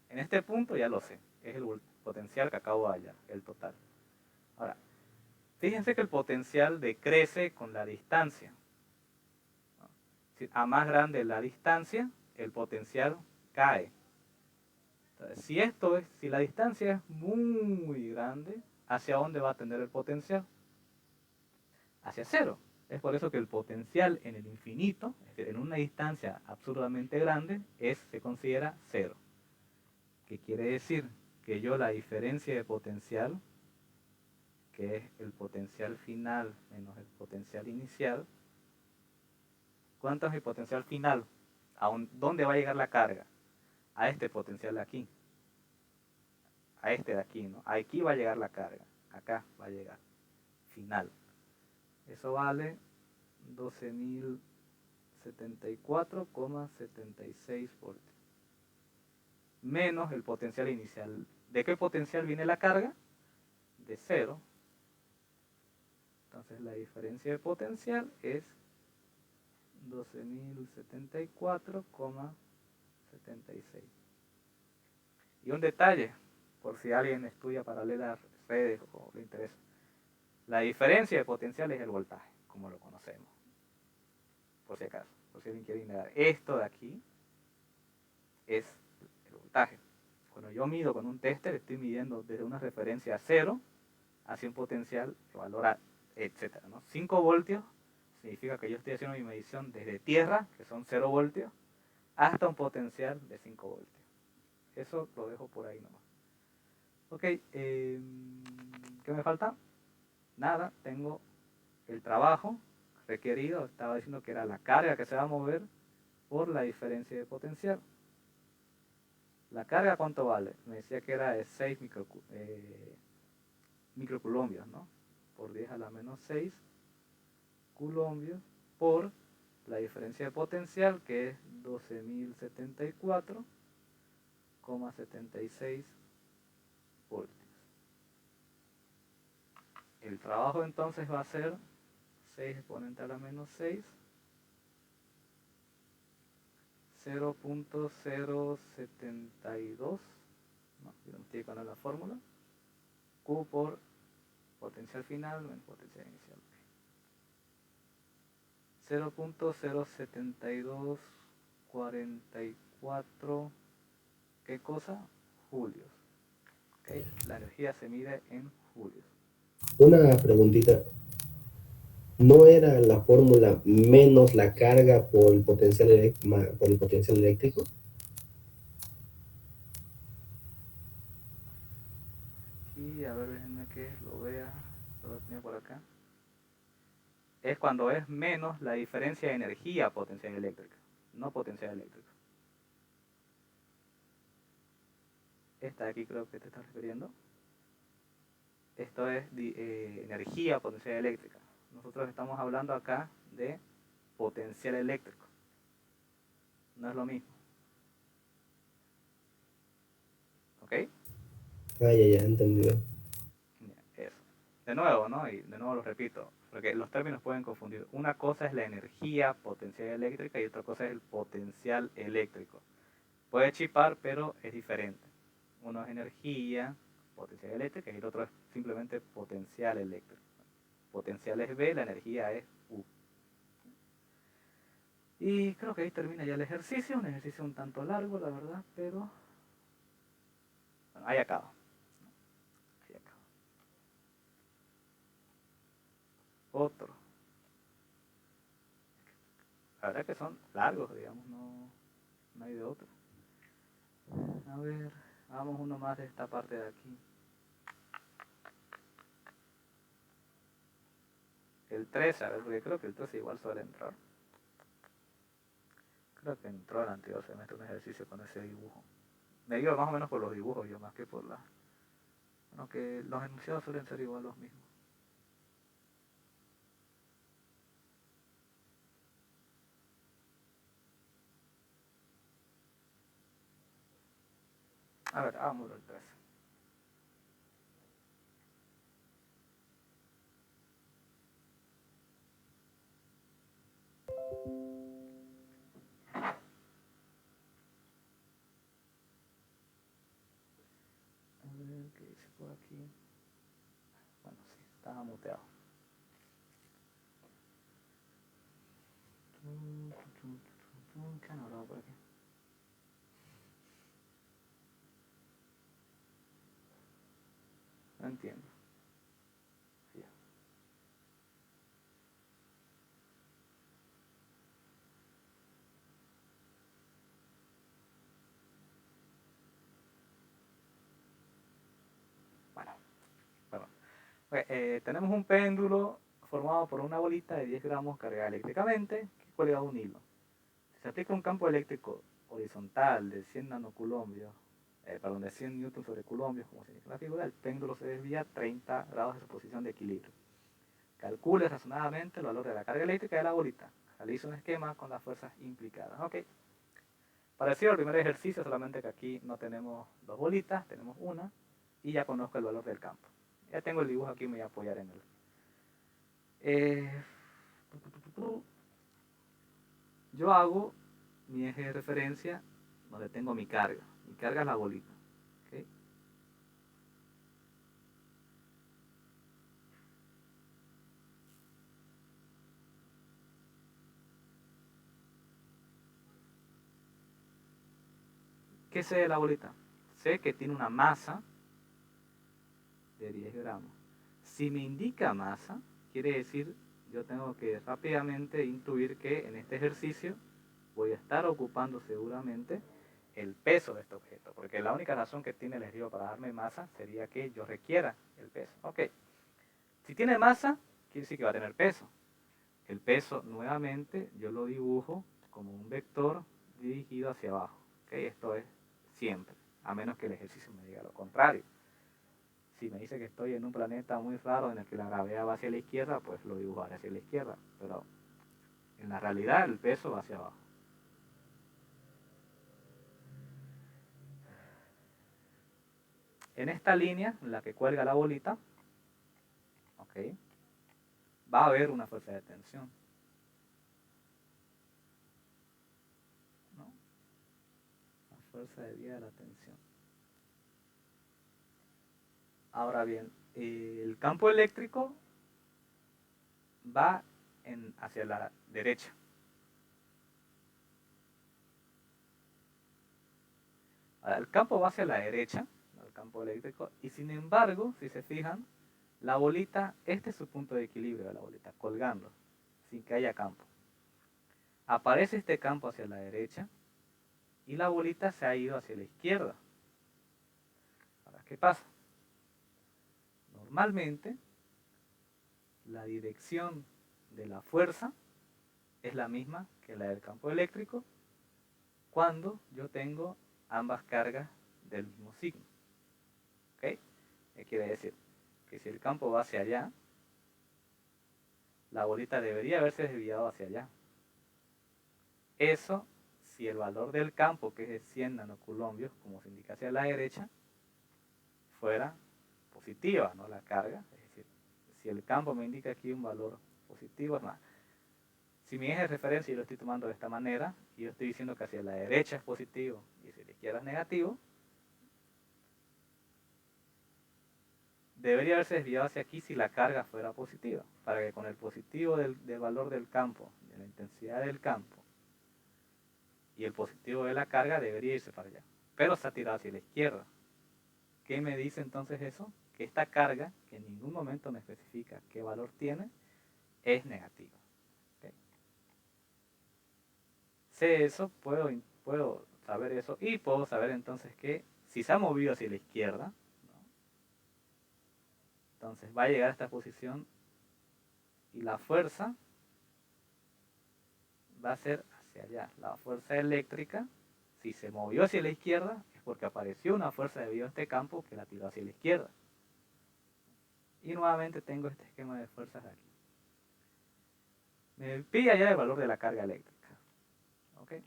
en este punto ya lo sé, es el potencial que acabo de hallar, el total. Ahora, fíjense que el potencial decrece con la distancia. A más grande la distancia, el potencial cae. Entonces, si la distancia es muy grande, ¿hacia dónde va a tender el potencial? Hacia cero. Es por eso que el potencial en el infinito, es decir, en una distancia absurdamente grande, se considera cero. ¿Qué quiere decir? Que yo la diferencia de potencial, que es el potencial final menos el potencial inicial, ¿cuánto es mi potencial final? ¿Dónde va a llegar la carga? A este potencial de aquí. A este de aquí, ¿no? Aquí va a llegar la carga. Acá va a llegar. Final. Eso vale 12.074,76 voltios. Menos el potencial inicial. ¿De qué potencial viene la carga? De cero. Entonces la diferencia de potencial es 12.074,76. Y un detalle, por si alguien estudia paralelas, redes o le interesa. La diferencia de potencial es el voltaje, como lo conocemos. Por si acaso, por si alguien quiere indagar. Esto de aquí es el voltaje. Cuando yo mido con un tester, estoy midiendo desde una referencia 0 hacia un potencial que valora, etcétera, ¿no? 5 voltios significa que yo estoy haciendo mi medición desde tierra, que son 0 voltios, hasta un potencial de 5 voltios. Eso lo dejo por ahí nomás. Ok, ¿qué me falta? Nada, tengo el trabajo requerido, estaba diciendo que era la carga que se va a mover por la diferencia de potencial. ¿La carga cuánto vale? Me decía que era de 6 microcoulombios, ¿no? Por 10 a la menos 6 coulombios por la diferencia de potencial, que es 12.074,76 voltios. El trabajo entonces va a ser 6 exponente a la menos 6, 0.072, no, yo no estoy con la fórmula, Q por potencial final menos potencial inicial. 0.07244, ¿qué cosa? Julios. ¿Okay? La energía se mide en julios. Una preguntita. ¿No era la fórmula menos la carga por el potencial, por el potencial eléctrico? Aquí, a ver, déjenme que lo vea. Lo tenía por acá. Es cuando es menos la diferencia de energía potencial eléctrica, no potencial eléctrico. Esta de aquí creo que te estás refiriendo. Esto es energía potencial eléctrica. Nosotros estamos hablando acá de potencial eléctrico. No es lo mismo. ¿Ok? Ah, ya, ya, entendido. Eso. De nuevo, ¿no? Y de nuevo lo repito, porque los términos pueden confundir. Una cosa es la energía potencial eléctrica y otra cosa es el potencial eléctrico. Puede chipar, pero es diferente. Uno es energía, potencial eléctrica, y el otro es simplemente potencial eléctrico. Potencial es B, la energía es U. Y creo que ahí termina ya el ejercicio, un ejercicio un tanto largo, la verdad, pero bueno, ahí acaba. Ahí acaba. Otro. La verdad que son largos, digamos, no hay de otro. A ver, hagamos uno más de esta parte de aquí. El 3, a ver, porque creo que el 3 igual suele entrar. Creo que entró el anterior semestre un ejercicio con ese dibujo. Me digo más o menos por los dibujos yo, más que por la... Bueno, que los enunciados suelen ser igual los mismos. A ver, hagámoslo el 3. A ver, ¿qué dice por aquí? Bueno, sí, estaba muteado. ¿Qué han hablado por aquí? No entiendo. Ya. Bueno, perdón. Okay, tenemos un péndulo formado por una bolita de 10 gramos cargada eléctricamente que cuelga de un hilo. Si se aplica un campo eléctrico horizontal de 100 nanocoulombios, perdón, de 100 newtons sobre coulombios, como se indica en la figura, el péndulo se desvía 30 grados de su posición de equilibrio. Calcule razonadamente el valor de la carga eléctrica de la bolita. Realice un esquema con las fuerzas implicadas. Ok. Parecido al primer ejercicio, solamente que aquí no tenemos dos bolitas, tenemos una, y ya conozco el valor del campo. Ya tengo el dibujo aquí, me voy a apoyar en él. Eh, yo hago mi eje de referencia donde tengo mi carga. Mi carga es la bolita. ¿Okay? ¿Qué sé de la bolita? Sé que tiene una masa de 10 gramos. Si me indica masa, quiere decir yo tengo que rápidamente intuir que en este ejercicio voy a estar ocupando seguramente el peso de este objeto, porque la única razón que tiene el ejercicio para darme masa sería que yo requiera el peso. Ok, si tiene masa, quiere decir que va a tener peso. El peso nuevamente yo lo dibujo como un vector dirigido hacia abajo. Ok, esto es siempre, a menos que el ejercicio me diga lo contrario. Si me dice que estoy en un planeta muy raro en el que la gravedad va hacia la izquierda, pues lo dibujaré hacia la izquierda. Pero en la realidad el peso va hacia abajo. En esta línea, en la que cuelga la bolita, okay, va a haber una fuerza de tensión. ¿No? La fuerza de vía de la tensión. Ahora bien, el campo eléctrico va hacia la derecha. Ahora, el campo va hacia la derecha, el campo eléctrico, y sin embargo, si se fijan, La bolita, este es su punto de equilibrio de la bolita, colgando, sin que haya campo. Aparece este campo hacia la derecha y la bolita se ha ido hacia la izquierda. Ahora, ¿qué pasa? Normalmente, la dirección de la fuerza es la misma que la del campo eléctrico cuando yo tengo ambas cargas del mismo signo. ¿Ok? ¿Qué quiere decir? Que si el campo va hacia allá, la bolita debería haberse desviado hacia allá. Eso, si el valor del campo, que es de 100 nanocoulombios, como se indica hacia la derecha, fuera positiva, ¿no? La carga, es decir, si el campo me indica aquí un valor positivo, es más, si mi eje de referencia yo lo estoy tomando de esta manera, y yo estoy diciendo que hacia la derecha es positivo y hacia la izquierda es negativo, debería haberse desviado hacia aquí si la carga fuera positiva, para que con el positivo del valor del campo, de la intensidad del campo, y el positivo de la carga debería irse para allá, pero se ha tirado hacia la izquierda. ¿Qué me dice entonces eso? Que esta carga, que en ningún momento me especifica qué valor tiene, es negativa. ¿Okay? Sé eso, puedo saber eso, y puedo saber entonces que si se ha movido hacia la izquierda, ¿no? Entonces va a llegar a esta posición y la fuerza va a ser hacia allá. La fuerza eléctrica, si se movió hacia la izquierda, es porque apareció una fuerza debido a este campo que la tiró hacia la izquierda. Y nuevamente tengo este esquema de fuerzas aquí. Me pide allá el valor de la carga eléctrica. ¿Okay?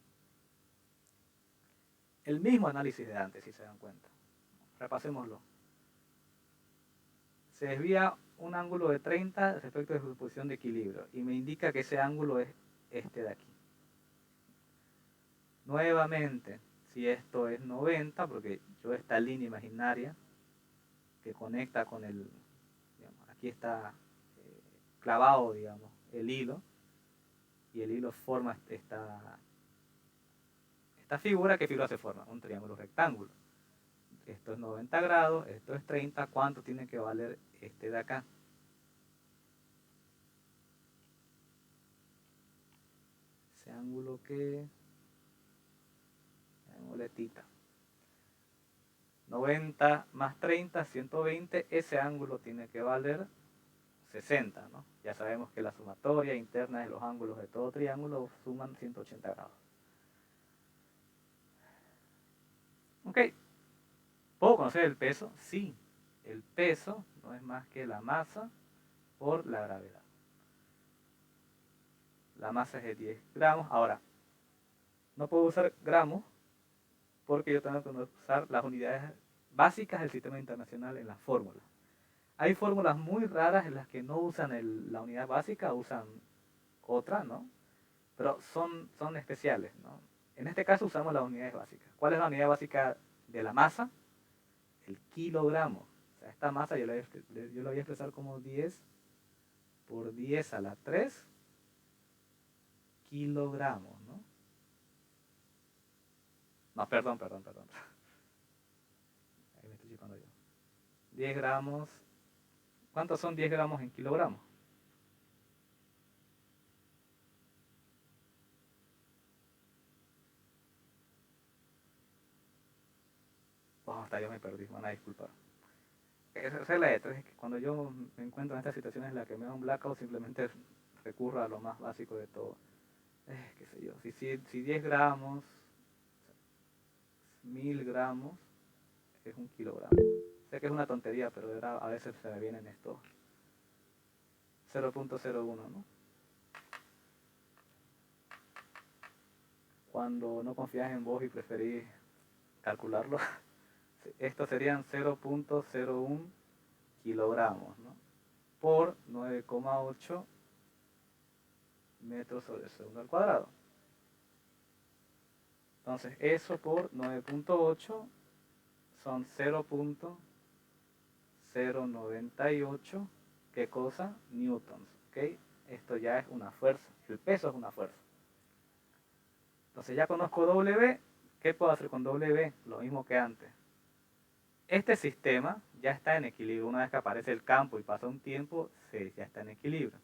El mismo análisis de antes, si se dan cuenta. Repasémoslo. Se desvía un ángulo de 30 respecto de su posición de equilibrio y me indica que ese ángulo es este de aquí. Nuevamente, si esto es 90, porque yo esta línea imaginaria que conecta con el, digamos, aquí está clavado, digamos, el hilo, y el hilo forma esta figura. ¿Qué figura se forma? Un triángulo rectángulo. Esto es 90 grados, esto es 30, ¿cuánto tiene que valer este de acá? Ese ángulo que... muletita. 90 más 30, 120, ese ángulo tiene que valer 60, ¿no? Ya sabemos que la sumatoria interna de los ángulos de todo triángulo suman 180 grados. Ok. ¿Puedo conocer el peso? Sí. El peso no es más que la masa por la gravedad. La masa es de 10 gramos. Ahora, no puedo usar gramos porque yo tengo que usar las unidades básicas del sistema internacional en las fórmulas. Hay fórmulas muy raras en las que no usan la unidad básica, usan otra, ¿no? Pero son especiales, ¿no? En este caso usamos las unidades básicas. ¿Cuál es la unidad básica de la masa? El kilogramo. O sea, esta masa yo la voy a expresar como 10 por 10 a la 3 kilogramos, ¿no? No, perdón. Ahí me estoy chipando yo. 10 gramos. ¿Cuántos son 10 gramos en kilogramos? Oh, hasta yo me perdí, van a disculpar. Esa es la letra, es que cuando yo me encuentro en estas situaciones en las que me da un blackout, simplemente recurro a lo más básico de todo. Qué sé yo, si 10 gramos, 1000 gramos, es un kilogramo. Sé que es una tontería, pero a veces se me vienen estos 0.01, ¿no? Cuando no confías en vos y preferís calcularlo, estos serían 0.01 kilogramos, ¿no? Por 9,8 metros sobre segundo al cuadrado. Entonces, eso por 9.8 son 0.098, ¿qué cosa? Newtons, ¿ok? Esto ya es una fuerza, el peso es una fuerza. Entonces ya conozco W, ¿qué puedo hacer con W? Lo mismo que antes. Este sistema ya está en equilibrio. Una vez que aparece el campo y pasa un tiempo, ya está en equilibrio.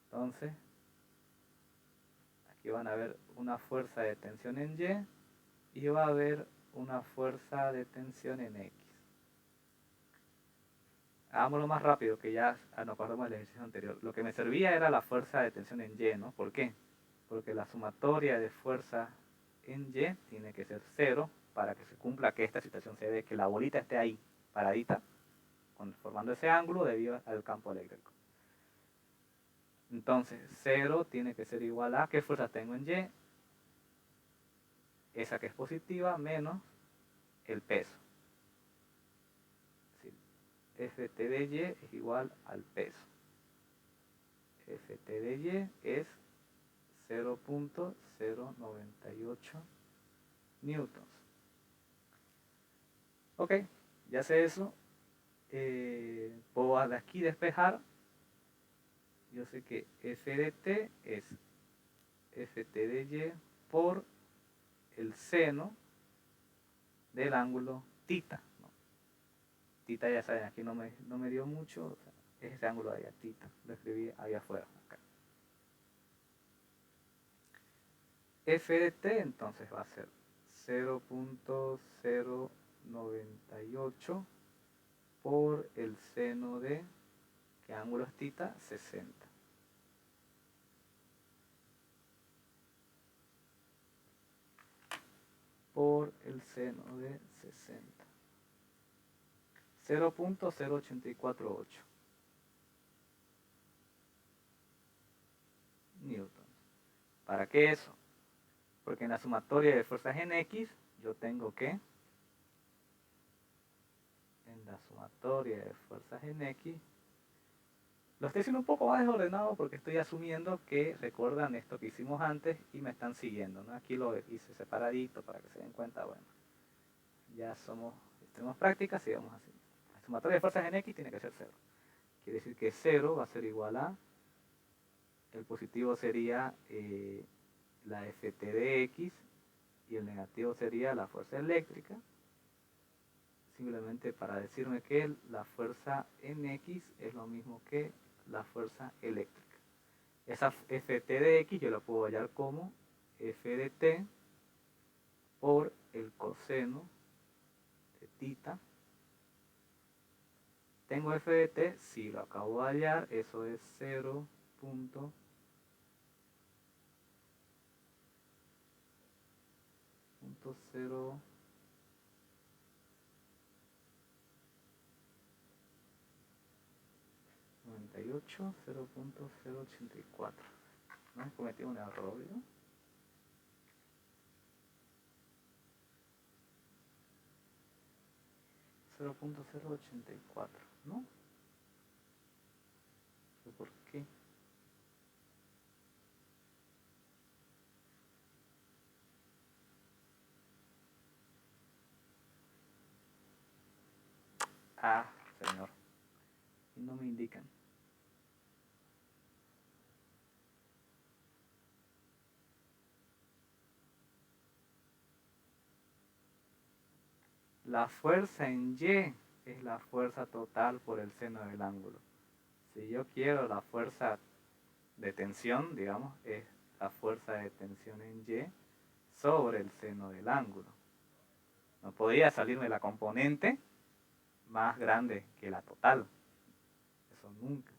Entonces, aquí van a ver una fuerza de tensión en Y va a haber una fuerza de tensión en X. Hagámoslo más rápido, que ya nos acordamos del ejercicio anterior. Lo que me servía era la fuerza de tensión en Y, ¿no? ¿Por qué? Porque la sumatoria de fuerza en Y tiene que ser 0 para que se cumpla que esta situación se dé, que la bolita esté ahí, paradita, formando ese ángulo debido al campo eléctrico. Entonces, 0 tiene que ser igual a, ¿qué fuerza tengo en Y? Esa que es positiva menos el peso. Ft de Y es igual al peso. Ft de Y es 0.098 newtons. Ok, ya sé eso. Puedo de aquí despejar. Yo sé que F de T es Ft de Y por el seno del ángulo tita. Tita, ya saben, aquí no me dio mucho. O sea, es ese ángulo de allá, tita. Lo escribí ahí afuera. Acá. F de T entonces va a ser 0.098 por el seno de, ¿qué ángulo es tita? 60. Por el seno de 60. 0.0848 newtons. ¿Para qué eso? Porque en la sumatoria de fuerzas en X, yo tengo que, en la sumatoria de fuerzas en X, lo estoy haciendo un poco más desordenado porque estoy asumiendo que recuerdan esto que hicimos antes y me están siguiendo, ¿no? Aquí lo hice separadito para que se den cuenta, bueno, ya tenemos prácticas y vamos así. La sumatoria de fuerzas en X tiene que ser 0. Quiere decir que 0 va a ser igual a, el positivo sería la Ft de X y el negativo sería la fuerza eléctrica, simplemente para decirme que la fuerza en X es lo mismo que la fuerza eléctrica. Esa Ft de X yo la puedo hallar como F de T por el coseno de tita. ¿Tengo F de T? Sí, lo acabo de hallar, eso es 0.0 98, 0.084. ¿No? He cometido un error, ¿no? 0.084, ¿no? ¿Por qué? Ah, señor. Y no me indican. La fuerza en Y es la fuerza total por el seno del ángulo. Si yo quiero la fuerza de tensión, digamos, es la fuerza de tensión en Y sobre el seno del ángulo. No podría salirme la componente más grande que la total. Eso nunca.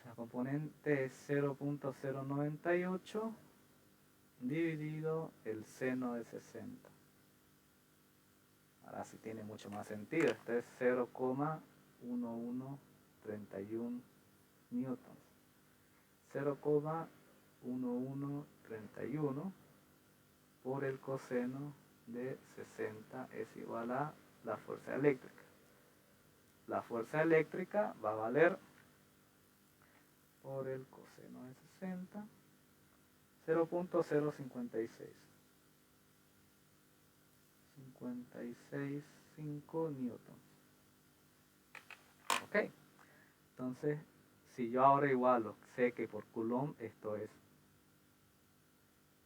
La componente es 0.098 dividido el seno de 60. Ahora sí tiene mucho más sentido. Este es 0,1131 newtons. 0,1131 por el coseno de 60 es igual a la fuerza eléctrica. La fuerza eléctrica va a valer por el coseno de 60 0.056. 56,5 newtons. Ok, entonces si yo ahora igualo, sé que por Coulomb esto es,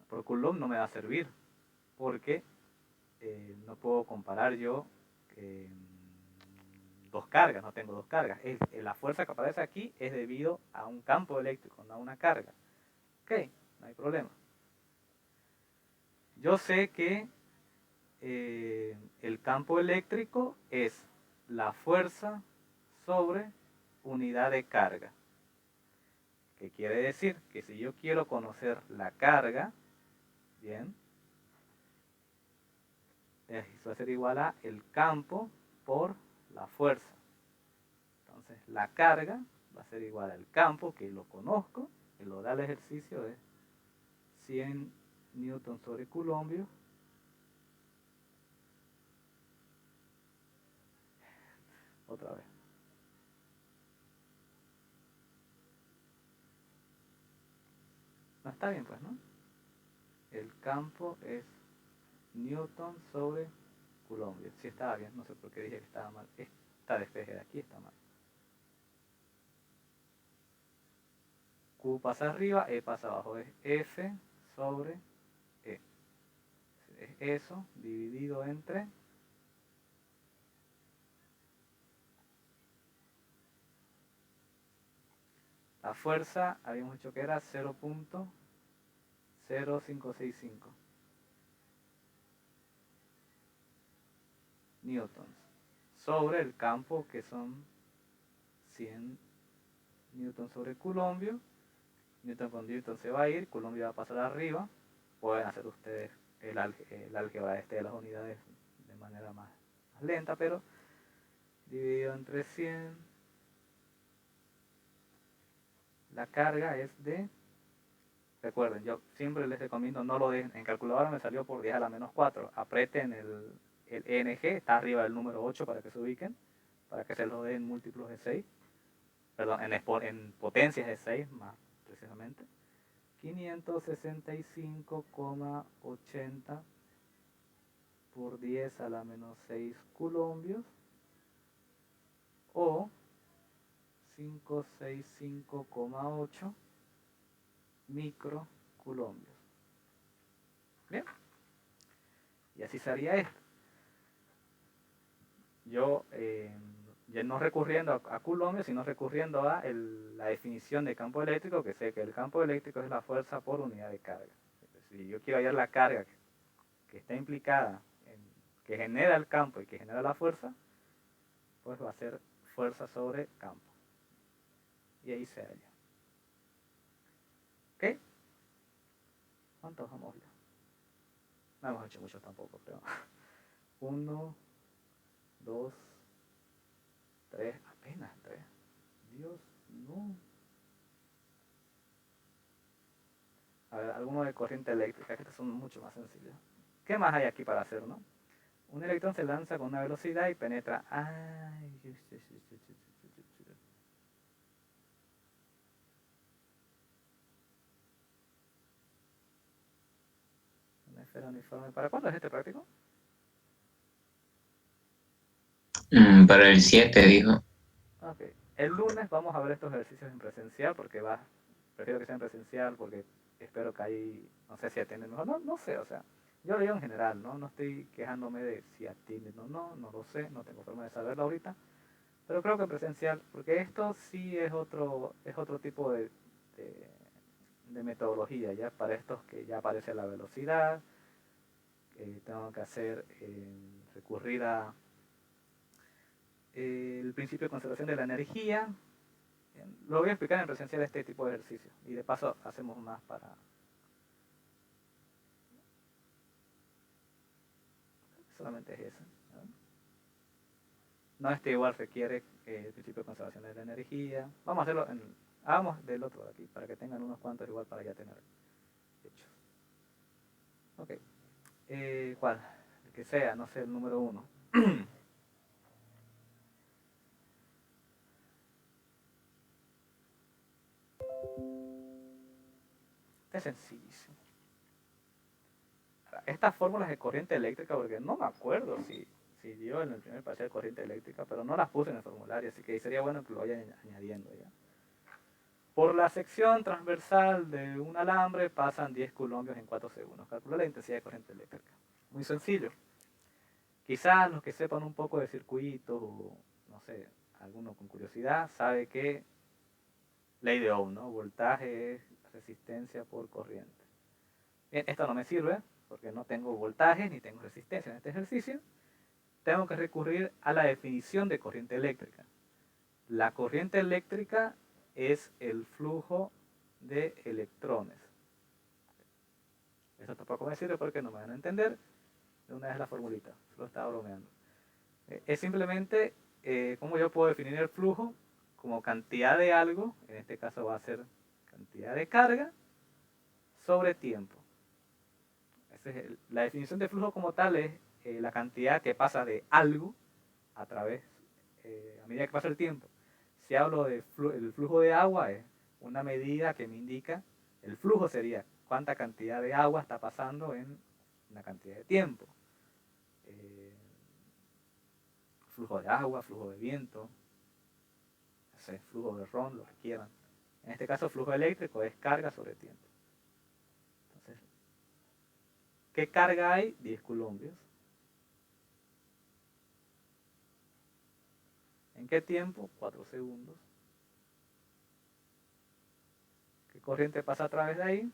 por Coulomb no me va a servir, porque no puedo comparar yo dos cargas, no tengo dos cargas. La fuerza que aparece aquí es debido a un campo eléctrico, no a una carga. Ok, no hay problema. Yo sé que el campo eléctrico es la fuerza sobre unidad de carga. ¿Qué quiere decir? Que si yo quiero conocer la carga, bien, eso va a ser igual a el campo por la fuerza. Entonces la carga va a ser igual al campo, que lo conozco, que lo da el ejercicio de 100 newton sobre coulombio, otra vez. No está bien pues, ¿no? El campo es newton sobre coulombio. Sí estaba bien, no sé por qué dije que estaba mal. Esta despeje de aquí está mal. Q pasa arriba, E pasa abajo. Es F sobre E. Es eso dividido entre la fuerza, habíamos dicho que era 0.0565 newtons sobre el campo, que son 100 newtons sobre coulombio. Newton con Newton se va a ir, coulombio va a pasar arriba. Pueden hacer ustedes el álgebra de las unidades de manera más lenta, pero dividido entre 100, la carga es de, recuerden, yo siempre les recomiendo no lo dejen, en calculadora me salió por 10 a la menos 4, aprieten el ENG, está arriba del número 8 para que se ubiquen, para que se lo den múltiplos de 6, perdón, en potencias de 6 más precisamente. 565,80 por 10 a la menos 6 coulombios, o 565,8 microcoulombios. Bien, y así sería esto. Yo, ya no recurriendo a coulombios, sino recurriendo a la definición de campo eléctrico, que sé que el campo eléctrico es la fuerza por unidad de carga. Si yo quiero hallar la carga que está implicada, que genera el campo y que genera la fuerza, pues va a ser fuerza sobre campo. Y ahí se halla. ¿Ok? ¿Cuántos vamos ya? No hemos hecho muchos tampoco, pero 1, 2, 3, apenas 3. Dios, no. A ver, algunos de corriente eléctrica, que estos son mucho más sencillos. ¿Qué más hay aquí para hacer, no? Un electrón se lanza con una velocidad y penetra. Ay, una esfera uniforme. ¿Para cuándo es este práctico? Para el 7 dijo. Ok. El lunes vamos a ver estos ejercicios en presencial, porque prefiero que sean presencial, porque espero que ahí, no sé si atienden mejor. No, no sé, o sea, yo lo digo en general, ¿no? No estoy quejándome de si atienden o no, no lo sé, no tengo forma de saberlo ahorita. Pero creo que presencial, porque esto sí es otro tipo de metodología, ya para estos que ya aparece la velocidad, tengo que hacer, recurrir a el principio de conservación de la energía. Lo voy a explicar en presencial este tipo de ejercicio, y de paso hacemos más para... Solamente es eso. No, este igual requiere el principio de conservación de la energía. Vamos a hacerlo hagamos del otro de aquí, para que tengan unos cuantos igual para ya tener hechos. Ok. ¿Cuál? El que sea, no sé, el número 1. Este es sencillísimo. Estas fórmulas de corriente eléctrica, porque no me acuerdo si dio en el primer parcial corriente eléctrica, pero no las puse en el formulario, así que sería bueno que lo vayan añadiendo ya. Por la sección transversal de un alambre pasan 10 coulombios en 4 segundos. Calcula la intensidad de corriente eléctrica. Muy sencillo. Quizás los que sepan un poco de circuitos o, no sé, alguno con curiosidad, sabe que ley de Ohm, ¿no? Voltaje es resistencia por corriente. Bien, esto no me sirve porque no tengo voltaje ni tengo resistencia en este ejercicio. Tengo que recurrir a la definición de corriente eléctrica. La corriente eléctrica es el flujo de electrones. Eso tampoco me sirve porque no me van a entender de una vez la formulita, solo estaba bromeando. Es simplemente cómo yo puedo definir el flujo como cantidad de algo, en este caso va a ser cantidad de carga, sobre tiempo. La definición de flujo como tal es la cantidad que pasa de algo a través, a medida que pasa el tiempo. Si hablo del flujo de agua, es una medida que me indica, el flujo sería cuánta cantidad de agua está pasando en una cantidad de tiempo. Flujo de agua, flujo de viento, no sé, flujo de ron, lo que quieran. En este caso, flujo eléctrico es carga sobre tiempo. Entonces, ¿qué carga hay? 10 coulombios. ¿En qué tiempo? 4 segundos. ¿Qué corriente pasa a través de ahí?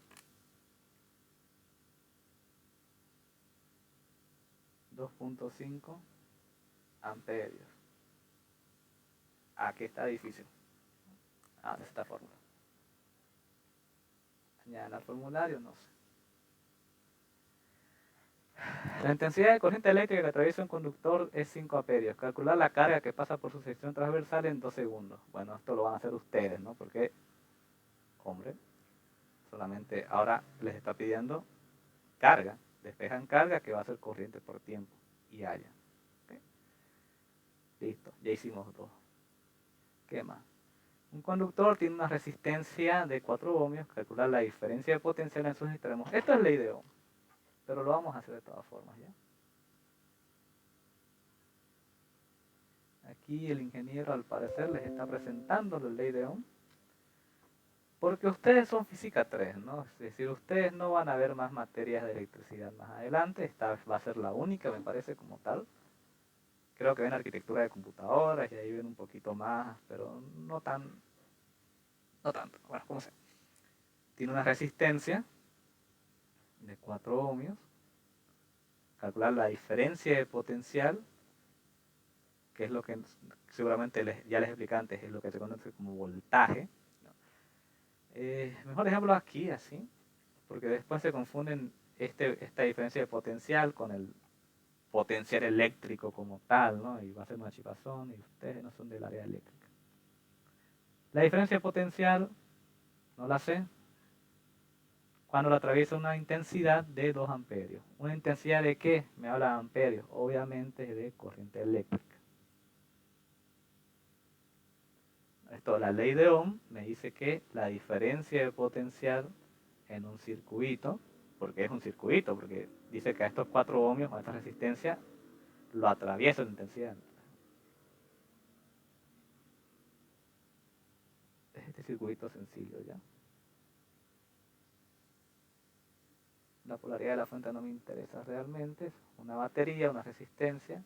2.5 amperios. Aquí está difícil. De esta fórmula. Añaden al formulario, no sé. La intensidad de corriente eléctrica que atraviesa un conductor es 5 amperios. Calcular la carga que pasa por su sección transversal en 2 segundos. Bueno, esto lo van a hacer ustedes, ¿no? Porque, hombre, solamente ahora les está pidiendo carga. Despejan carga que va a ser corriente por tiempo y haya. ¿Okay? Listo, ya hicimos 2. ¿Qué más? Un conductor tiene una resistencia de 4 ohmios. Calcular la diferencia de potencial en sus extremos. Esto es ley de Ohm, pero lo vamos a hacer de todas formas, ¿ya? Aquí el ingeniero al parecer les está presentando la ley de Ohm, porque ustedes son física 3, ¿no? Es decir, ustedes no van a ver más materias de electricidad más adelante, esta va a ser la única, me parece, como tal. Creo que ven arquitectura de computadoras y ahí ven un poquito más, pero no tanto. Bueno, como sea. Tiene una resistencia de 4 ohmios. Calcular la diferencia de potencial, que es lo que seguramente ya les expliqué antes, es lo que se conoce como voltaje. Mejor dejémoslo aquí, así, porque después se confunden esta diferencia de potencial con el potencial eléctrico como tal, ¿no? Y va a ser una chipazón y ustedes no son del área eléctrica. La diferencia de potencial, no la sé, cuando la atraviesa una intensidad de 2 amperios. ¿Una intensidad de qué? Me habla de amperios, obviamente de corriente eléctrica. Esto, la ley de Ohm me dice que la diferencia de potencial en un circuito, porque es un circuito, porque dice que a estos 4 ohmios, a esta resistencia, lo atraviesa la intensidad. Es este circuito sencillo, ¿ya? La polaridad de la fuente no me interesa realmente, es una batería, una resistencia.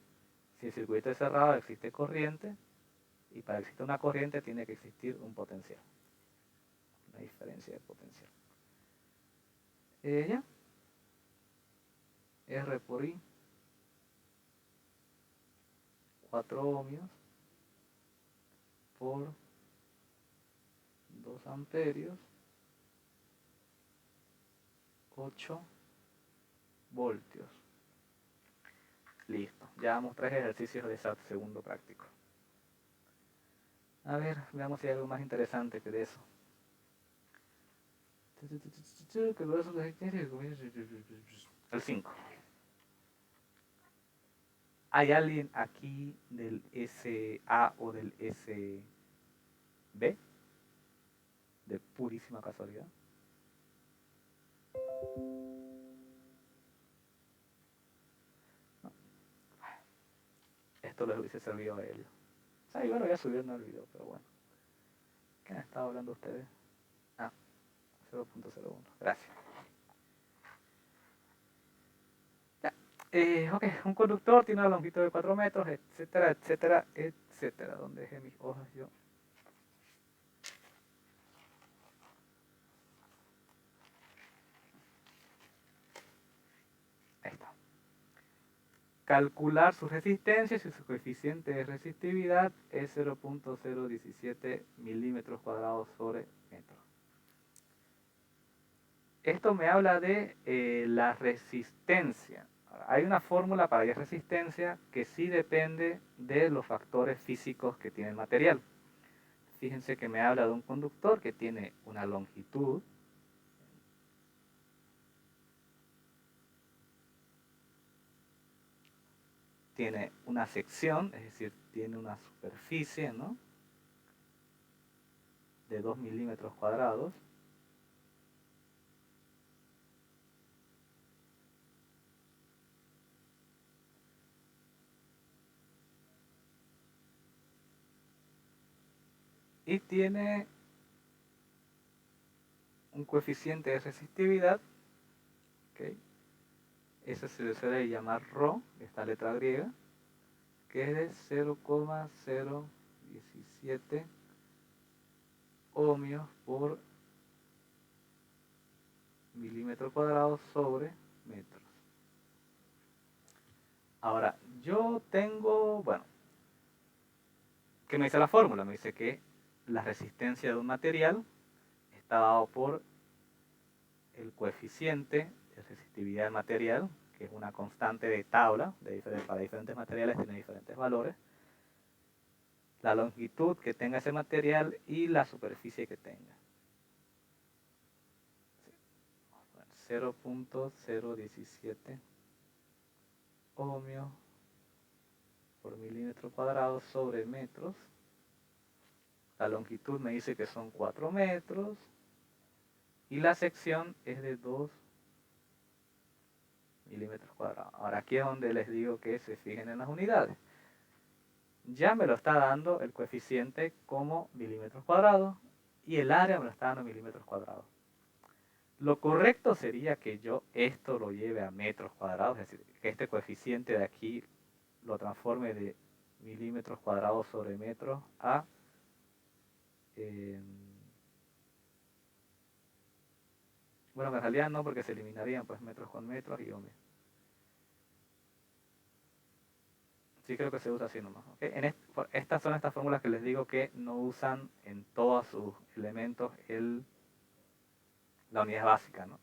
Si el circuito es cerrado, existe corriente, y para que exista una corriente tiene que existir un potencial, una diferencia de potencial. ¿Ya? R por I, 4 ohmios por 2 amperios, 8 voltios. Listo, ya damos 3 ejercicios de ese segundo práctico. A ver, veamos si hay algo más interesante que de eso. El 5. ¿Hay alguien aquí del SA o del SB? De purísima casualidad. No. Esto les hubiese servido a ellos. O sea, igual lo voy a subir en el video, pero bueno. ¿Qué han estado hablando ustedes? 0.01. Gracias. Ya. Ok, un conductor tiene una longitud de 4 metros, etcétera, etcétera, etcétera. ¿Dónde dejé mis hojas yo? Ahí está. Calcular su resistencia si su coeficiente de resistividad es 0.017 milímetros cuadrados sobre metro. Esto me habla de la resistencia. Hay una fórmula para la resistencia que sí depende de los factores físicos que tiene el material. Fíjense que me habla de un conductor que tiene una longitud, tiene una sección, es decir, tiene una superficie, ¿no?, de 2 milímetros cuadrados, y tiene un coeficiente de resistividad, ¿okay?, eso se le suele llamar ρ, esta letra griega, que es de 0,017 ohmios por milímetro cuadrado sobre metros. Ahora, yo tengo, bueno, ¿qué me dice la fórmula? Me dice que la resistencia de un material está dado por el coeficiente de resistividad del material, que es una constante de tabla, para diferentes materiales tiene diferentes valores, la longitud que tenga ese material y la superficie que tenga. 0.017 ohmios por milímetro cuadrado sobre metros. La longitud me dice que son 4 metros y la sección es de 2 milímetros cuadrados. Ahora aquí es donde les digo que se fijen en las unidades. Ya me lo está dando el coeficiente como milímetros cuadrados y el área me lo está dando en milímetros cuadrados. Lo correcto sería que yo esto lo lleve a metros cuadrados, es decir, que este coeficiente de aquí lo transforme de milímetros cuadrados sobre metros a bueno, en realidad no, porque se eliminarían pues metros con metros y ohmios. Sí, creo que se usa así nomás. ¿Okay? Estas son estas fórmulas que les digo que no usan en todos sus elementos la unidad básica, ¿no?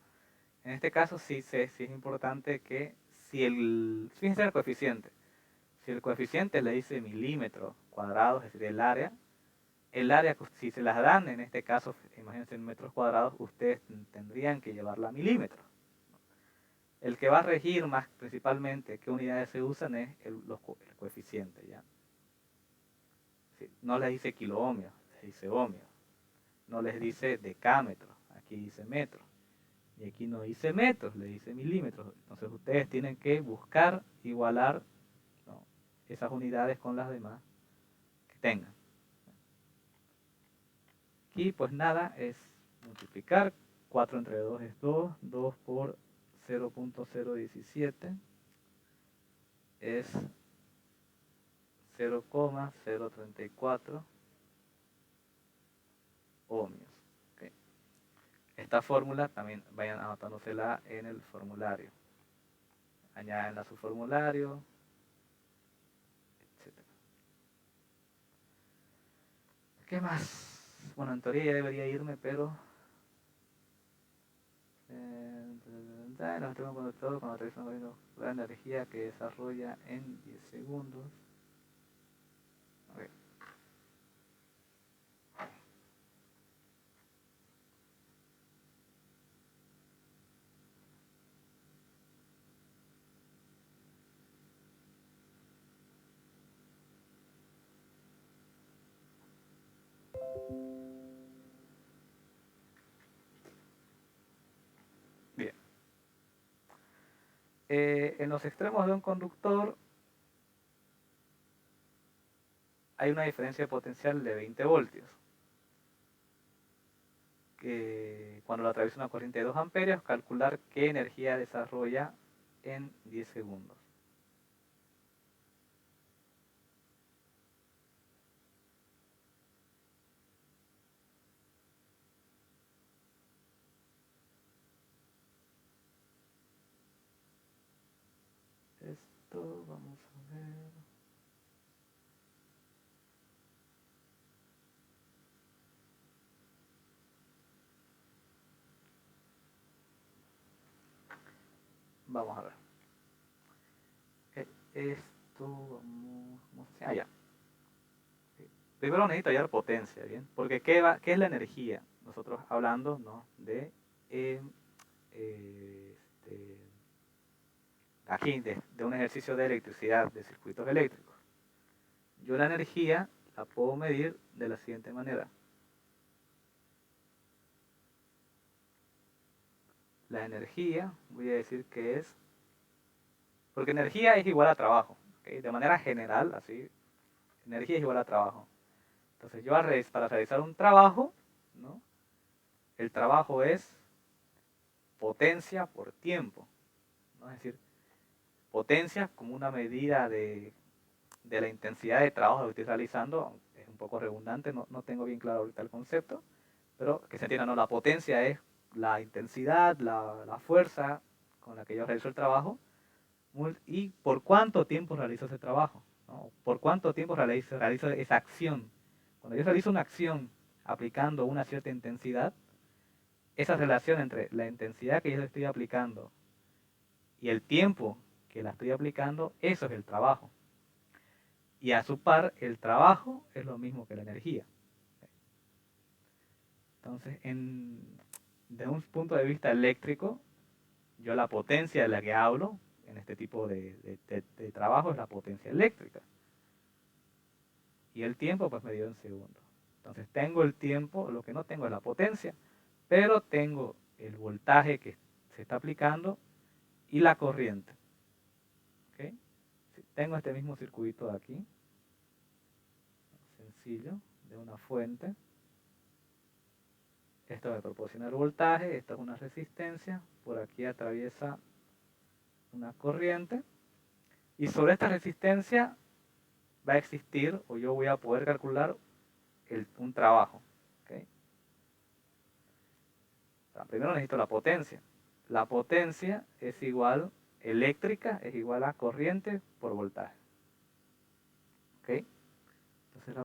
En este caso sí es importante que fíjense en el coeficiente. Si el coeficiente le dice milímetros cuadrados, es decir, el área, si se las dan, en este caso, imagínense en metros cuadrados, ustedes tendrían que llevarla a milímetros. El que va a regir más principalmente qué unidades se usan es el coeficiente, ¿ya? Sí, no les dice kiloohmios, les dice ohmios. No les dice decámetros, aquí dice metros. Y aquí no dice metros, le dice milímetros. Entonces ustedes tienen que buscar igualar, ¿no?, esas unidades con las demás que tengan. Aquí pues nada, es multiplicar. 4 entre 2 es 2. 2 por 0.017 es 0,034 ohmios. Okay. Esta fórmula también vayan anotándosela en el formulario. Añádenla a su formulario, etc. ¿Qué más? Bueno, en teoría ya debería irme, pero los extremos conductores cuando atraviesan la energía que desarrolla en 10 segundos. Okay. Bien. En los extremos de un conductor hay una diferencia de potencial de 20 voltios. Que cuando lo atraviesa una corriente de 2 amperios, calcular qué energía desarrolla en 10 segundos. esto, vamos a ver. Vamos a ver. Esto, vamos, ¿cómo se llama? Ah, ya. Primero necesito hallar potencia, ¿bien? Porque ¿qué es la energía? Nosotros hablando, ¿no? De, este, aquí, de un ejercicio de electricidad, de circuitos eléctricos. Yo la energía la puedo medir de la siguiente manera. La energía, voy a decir que es, porque energía es igual a trabajo, ¿ok? De manera general, así, energía es igual a trabajo. Entonces yo para realizar un trabajo, ¿no? El trabajo es potencia por tiempo, ¿no? Es decir, potencia como una medida de la intensidad de trabajo que estoy realizando, es un poco redundante, no tengo bien claro ahorita el concepto, pero que se entienda, ¿no? La potencia es la intensidad, la fuerza con la que yo realizo el trabajo y por cuánto tiempo realizo ese trabajo, ¿no? Por cuánto tiempo realizo esa acción. Cuando yo realizo una acción aplicando una cierta intensidad, esa relación entre la intensidad que yo estoy aplicando y el tiempo que la estoy aplicando, eso es el trabajo. Y a su par, el trabajo es lo mismo que la energía. Entonces, de un punto de vista eléctrico, yo la potencia de la que hablo en este tipo de trabajo es la potencia eléctrica. Y el tiempo pues medido en segundos. Entonces tengo el tiempo, lo que no tengo es la potencia, pero tengo el voltaje que se está aplicando y la corriente. ¿Okay? Tengo este mismo circuito de aquí, sencillo, de una fuente. Esto me proporciona el voltaje, esto es una resistencia, por aquí atraviesa una corriente y sobre esta resistencia va a existir o yo voy a poder calcular un trabajo. ¿Okay? Primero necesito la potencia. La potencia es igual, eléctrica es igual a corriente por voltaje. ¿Okay?